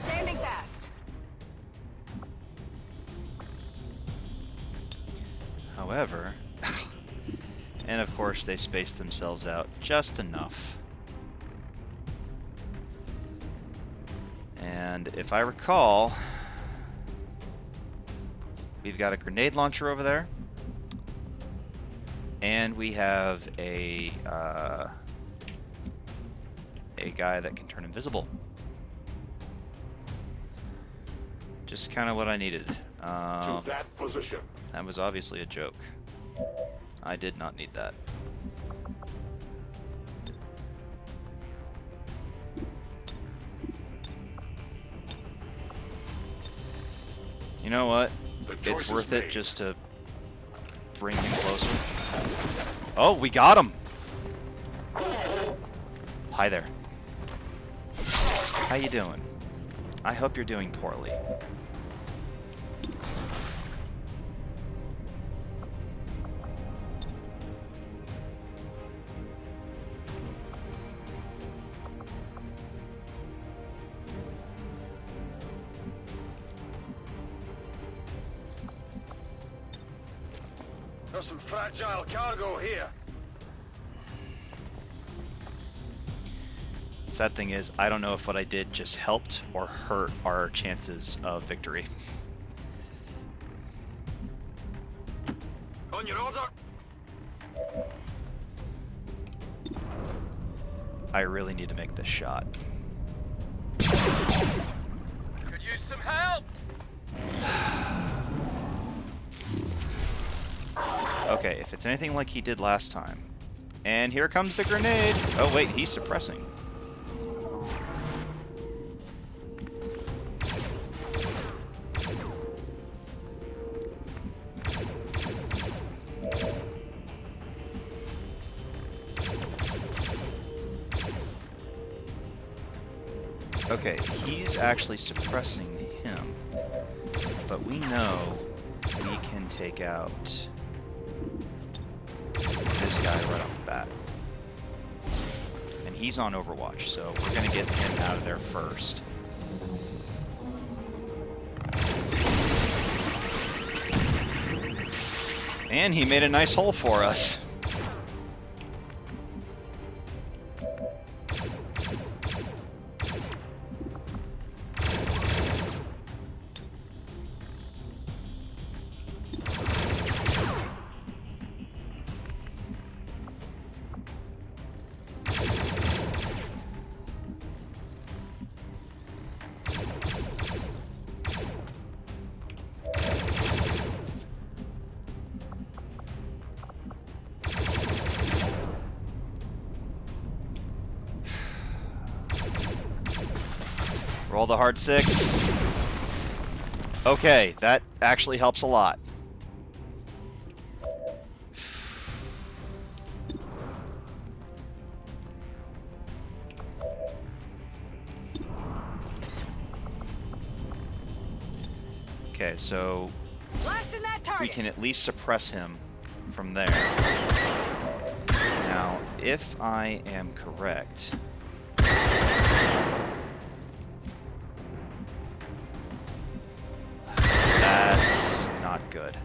Standing fast. However, and of course they space themselves out just enough. And if I recall, we've got a grenade launcher over there. And we have a guy that can turn invisible. Just kind of what I needed. To that position. That was obviously a joke. I did not need that. You know what? It's worth it just to bring him closer. Oh, we got him! Hi there. How you doing? I hope you're doing poorly. There's some fragile cargo here. The sad thing is, I don't know if what I did just helped or hurt our chances of victory. On your order. I really need to make this shot. Could use some help. Okay, if it's anything like he did last time. And here comes the grenade! Oh wait, he's suppressing. Okay, he's actually suppressing him. But we know we can take out this guy right off the bat. And he's on Overwatch, so we're gonna get him out of there first. And he made a nice hole for us. Roll the hard 6. Okay, that actually helps a lot. Okay, so Blasting that target. we can at least suppress him from there. Now, if I am correct, that's not good.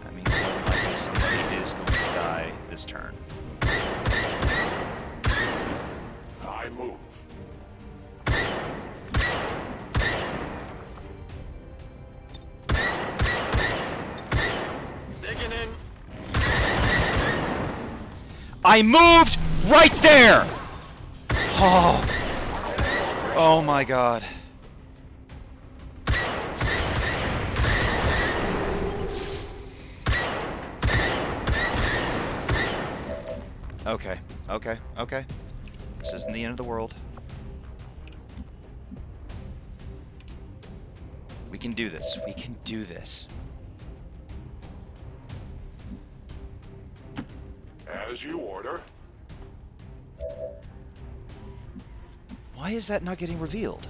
That means more than likely somebody is going to die this turn. I move. Digging in. I moved right there! Oh, oh my god. Okay, okay, okay. This isn't the end of the world. We can do this. We can do this. As you order. Why is that not getting revealed?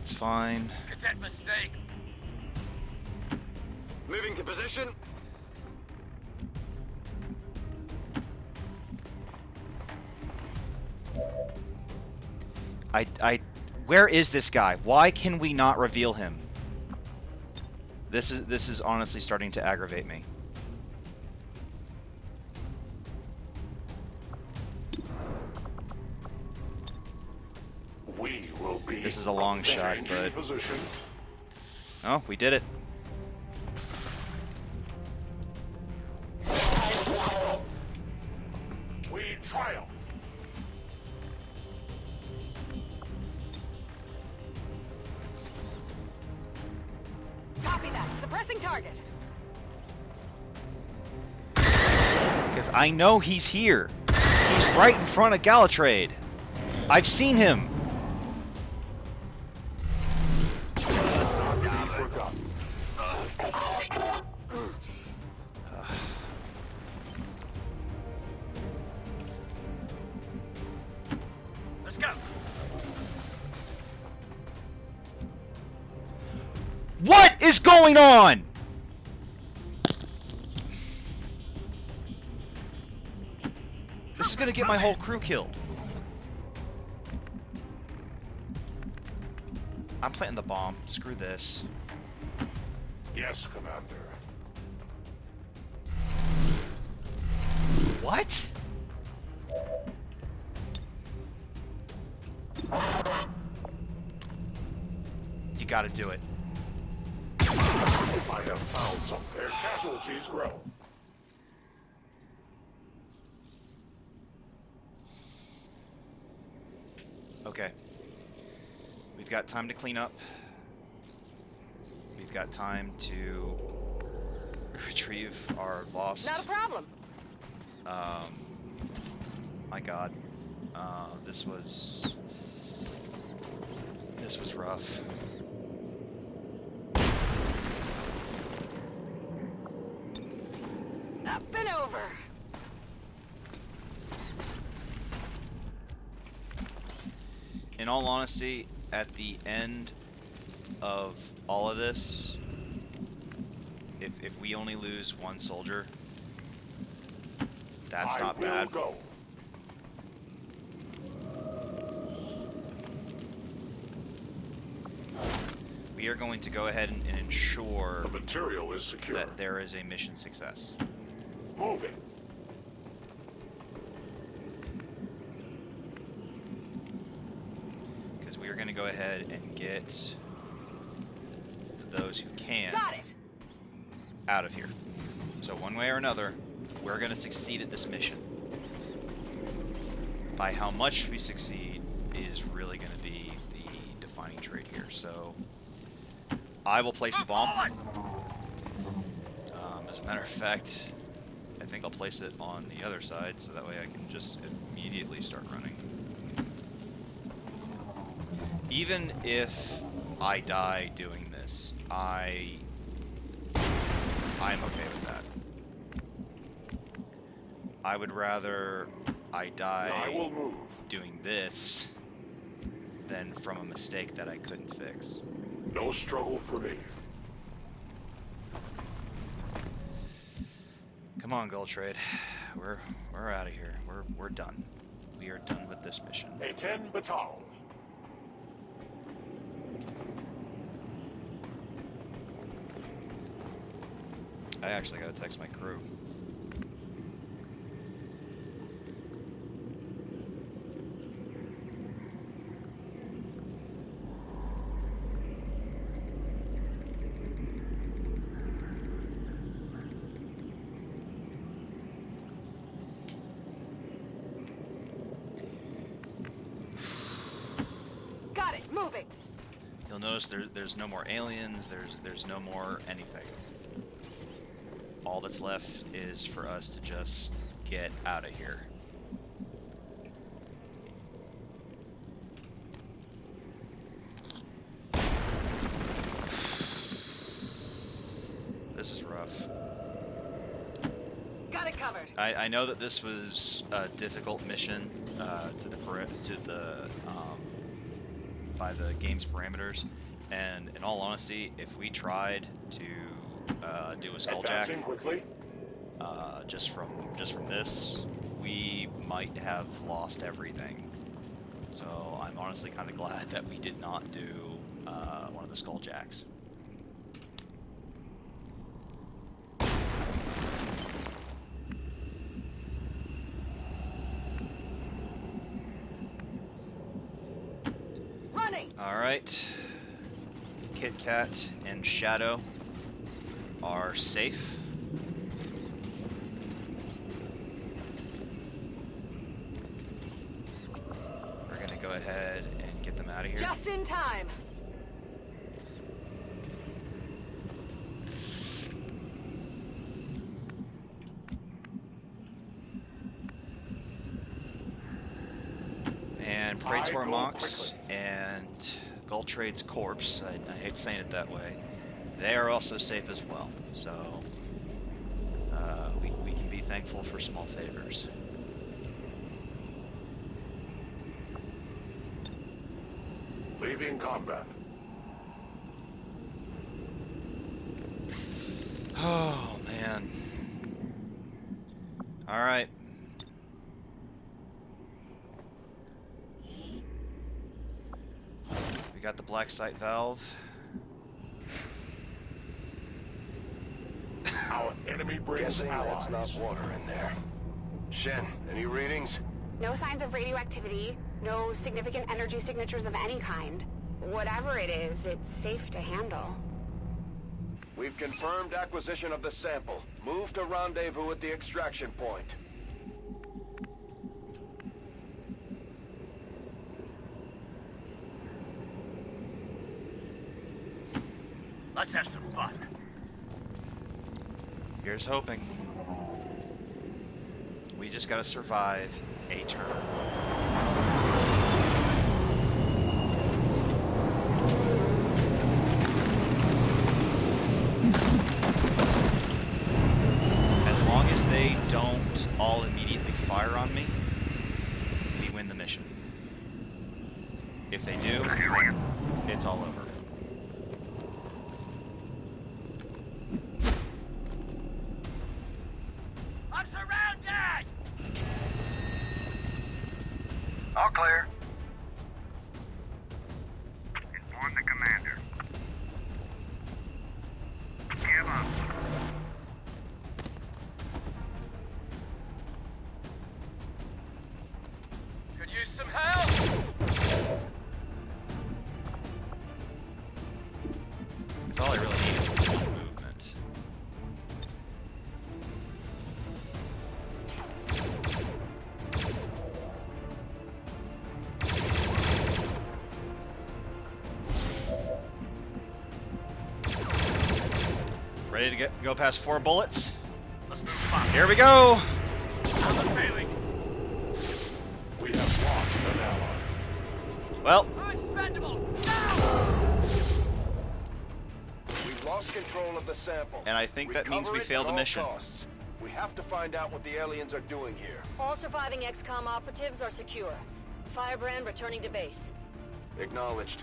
That's fine. Cadet mistake. Moving to position. Where is this guy? Why can we not reveal him? This is honestly starting to aggravate me. We will be. This is a long shot, but Position. oh, we did it. We triumph. Copy that. Suppressing target. Because I know he's here. He's right in front of Galatrade. I've seen him. Not to be forgotten. Let's go. What is going on? This is gonna get my whole crew killed. I'm planting the bomb. Screw this. Yes, Commander. What? You gotta do it. I have found some. Their casualties grow. Okay. We've got time to clean up. We've got time to retrieve our lost. Not a problem. My God. This was rough. Up and over. In all honesty, at the end of all of this, if we only lose one soldier, that's not bad. Go. We are going to go ahead and ensure The material is secure. that there is a mission success. Moving. Because we are going to go ahead and get those who can Got it. out of here. So one way or another, we're going to succeed at this mission. By how much we succeed is really going to be the defining trait here. So I will place the bomb. As a matter of fact, I think I'll place it on the other side so that way I can just immediately start running. Even if I die doing this, I'm okay with that. I would rather I die I will move. doing this than from a mistake that I couldn't fix. No struggle for me. Come on, Gold Trade. We're out of here. We're done. We are done with this mission. A 10 batal. I actually gotta text my crew. Got it. Moving. You'll notice there's no more aliens. There's no more anything. All that's left is for us to just get out of here. This is rough. Got it covered. I know that this was a difficult mission to the by the game's parameters. And in all honesty, if we tried to do a skulljack Advancing quickly. just from this, we might have lost everything. So I'm honestly kind of glad that we did not do one of the skulljacks. Running! Alright. Kit Kat and Shadow are safe. We're gonna go ahead and get them out of here. Just in time. And Parade's I War go Mox quickly. and Gultrade's Corpse, I hate saying it that way, they are also safe as well. So we can be thankful for small favors. Leaving combat. Oh, man. Alright. We got the black site valve. Our enemy brings Guessing allies. that's not water in there. Shen, any readings? No signs of radioactivity, no significant energy signatures of any kind. Whatever it is, it's safe to handle. We've confirmed acquisition of the sample. Move to rendezvous at the extraction point. Let's have some fun. Here's hoping. We just gotta survive a turn. As long as they don't all immediately fire on me, we win the mission. If they do, it's all over. I'm surrounded! All clear. Inform the commander. Give up. Could use some help! Because all I really need is one movement. Ready to go past 4 bullets? Let's move fast. Here we go! How's it feeling? We have lost an ally. Well, I'm expendable! Now! We've lost control of the sample. and I think that means we Recover it fail at the all mission. costs. We have to find out what the aliens are doing here. All surviving XCOM operatives are secure. Firebrand returning to base. Acknowledged.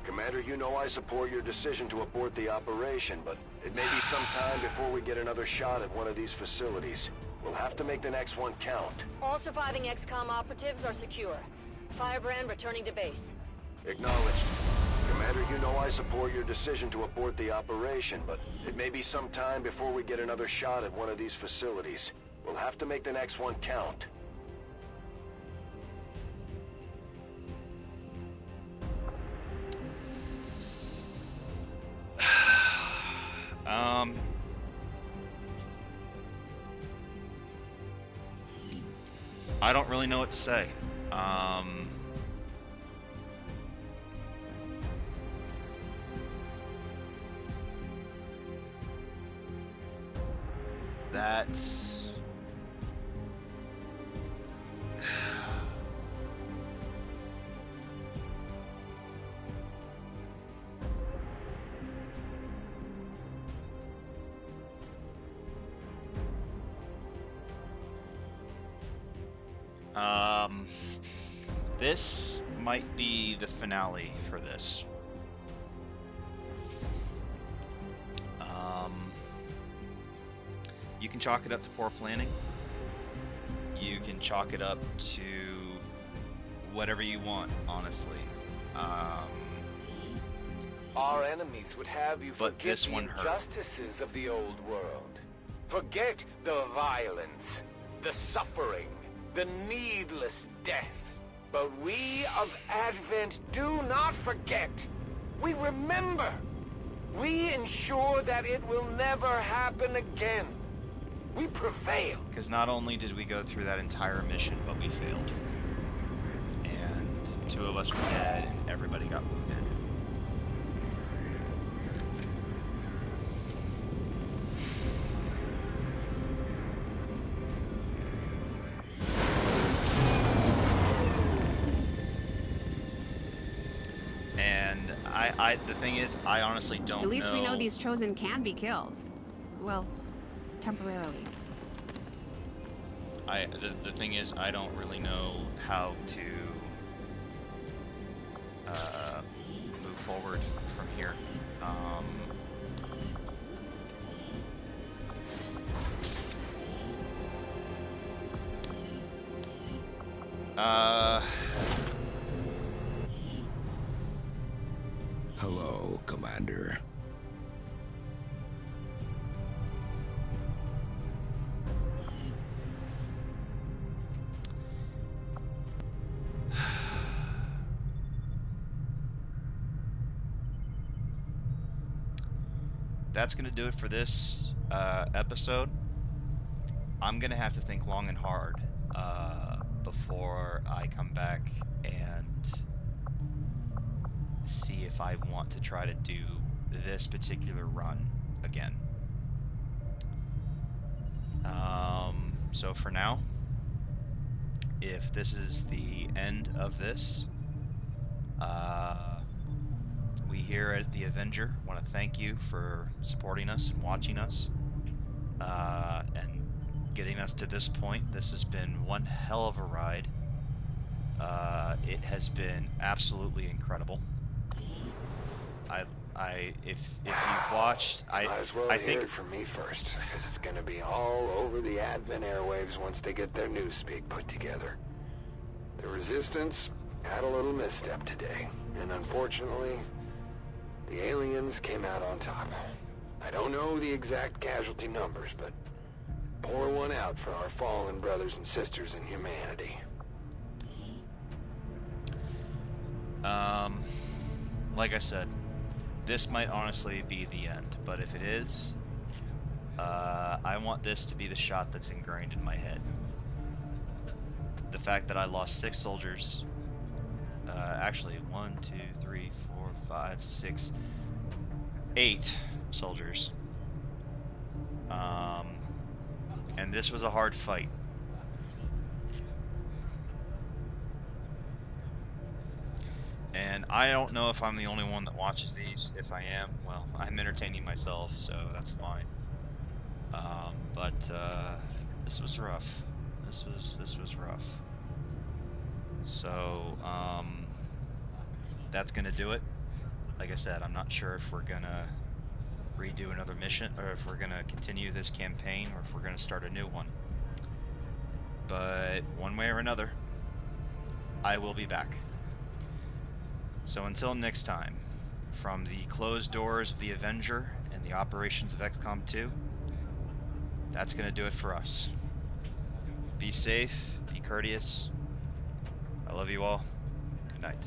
Commander, you know I support your decision to abort the operation, but it may be some time before we get another shot at one of these facilities. We'll have to make the next one count. All surviving XCOM operatives are secure. Firebrand returning to base. Acknowledged. Commander, you know I support your decision to abort the operation, but it may be some time before we get another shot at one of these facilities. We'll have to make the next one count. I don't really know what to say. That's... This might be the finale for this. You can chalk it up to poor planning. You can chalk it up to whatever you want, honestly. Our enemies would have you But forget this the one hurt. injustices of the old world. Forget the violence, the suffering, the needless death. But we of Advent do not forget. We remember. We ensure that it will never happen again. We prevail. Because not only did we go through that entire mission, but we failed. And 2 of us were dead, and everybody got wounded. And the thing is, I honestly don't know. At least we know these Chosen can be killed. Well, temporarily. The thing is, I don't really know how to move forward from here. Hello, Commander. That's gonna do it for this episode. I'm gonna have to think long and hard before I come back and see if I want to try to do this particular run again. So for now, if this is the end of this, we here at The Avenger want to thank you for supporting us and watching us, and getting us to this point. This has been one hell of a ride. It has been absolutely incredible. If you've watched, Might as well I hear think it from me first, because it's going to be all over the Advent airwaves once they get their newspeak put together. The Resistance had a little misstep today, and unfortunately, the aliens came out on top. I don't know the exact casualty numbers, but pour one out for our fallen brothers and sisters in humanity. Like I said, this might honestly be the end, but if it is, I want this to be the shot that's ingrained in my head. The fact that I lost 6 soldiers, actually 1, 2, 3, 4, 5, 6, 8 soldiers. And this was a hard fight. And I don't know if I'm the only one that watches these. If I am, well, I'm entertaining myself, so that's fine. But this was rough. This was rough. So that's gonna do it. Like I said, I'm not sure if we're gonna redo another mission, or if we're gonna continue this campaign, or if we're gonna start a new one. But one way or another, I will be back. So until next time, from the closed doors of the Avenger and the operations of Xcom2, that's going to do it for us. Be safe, be courteous. I love you all. Good night.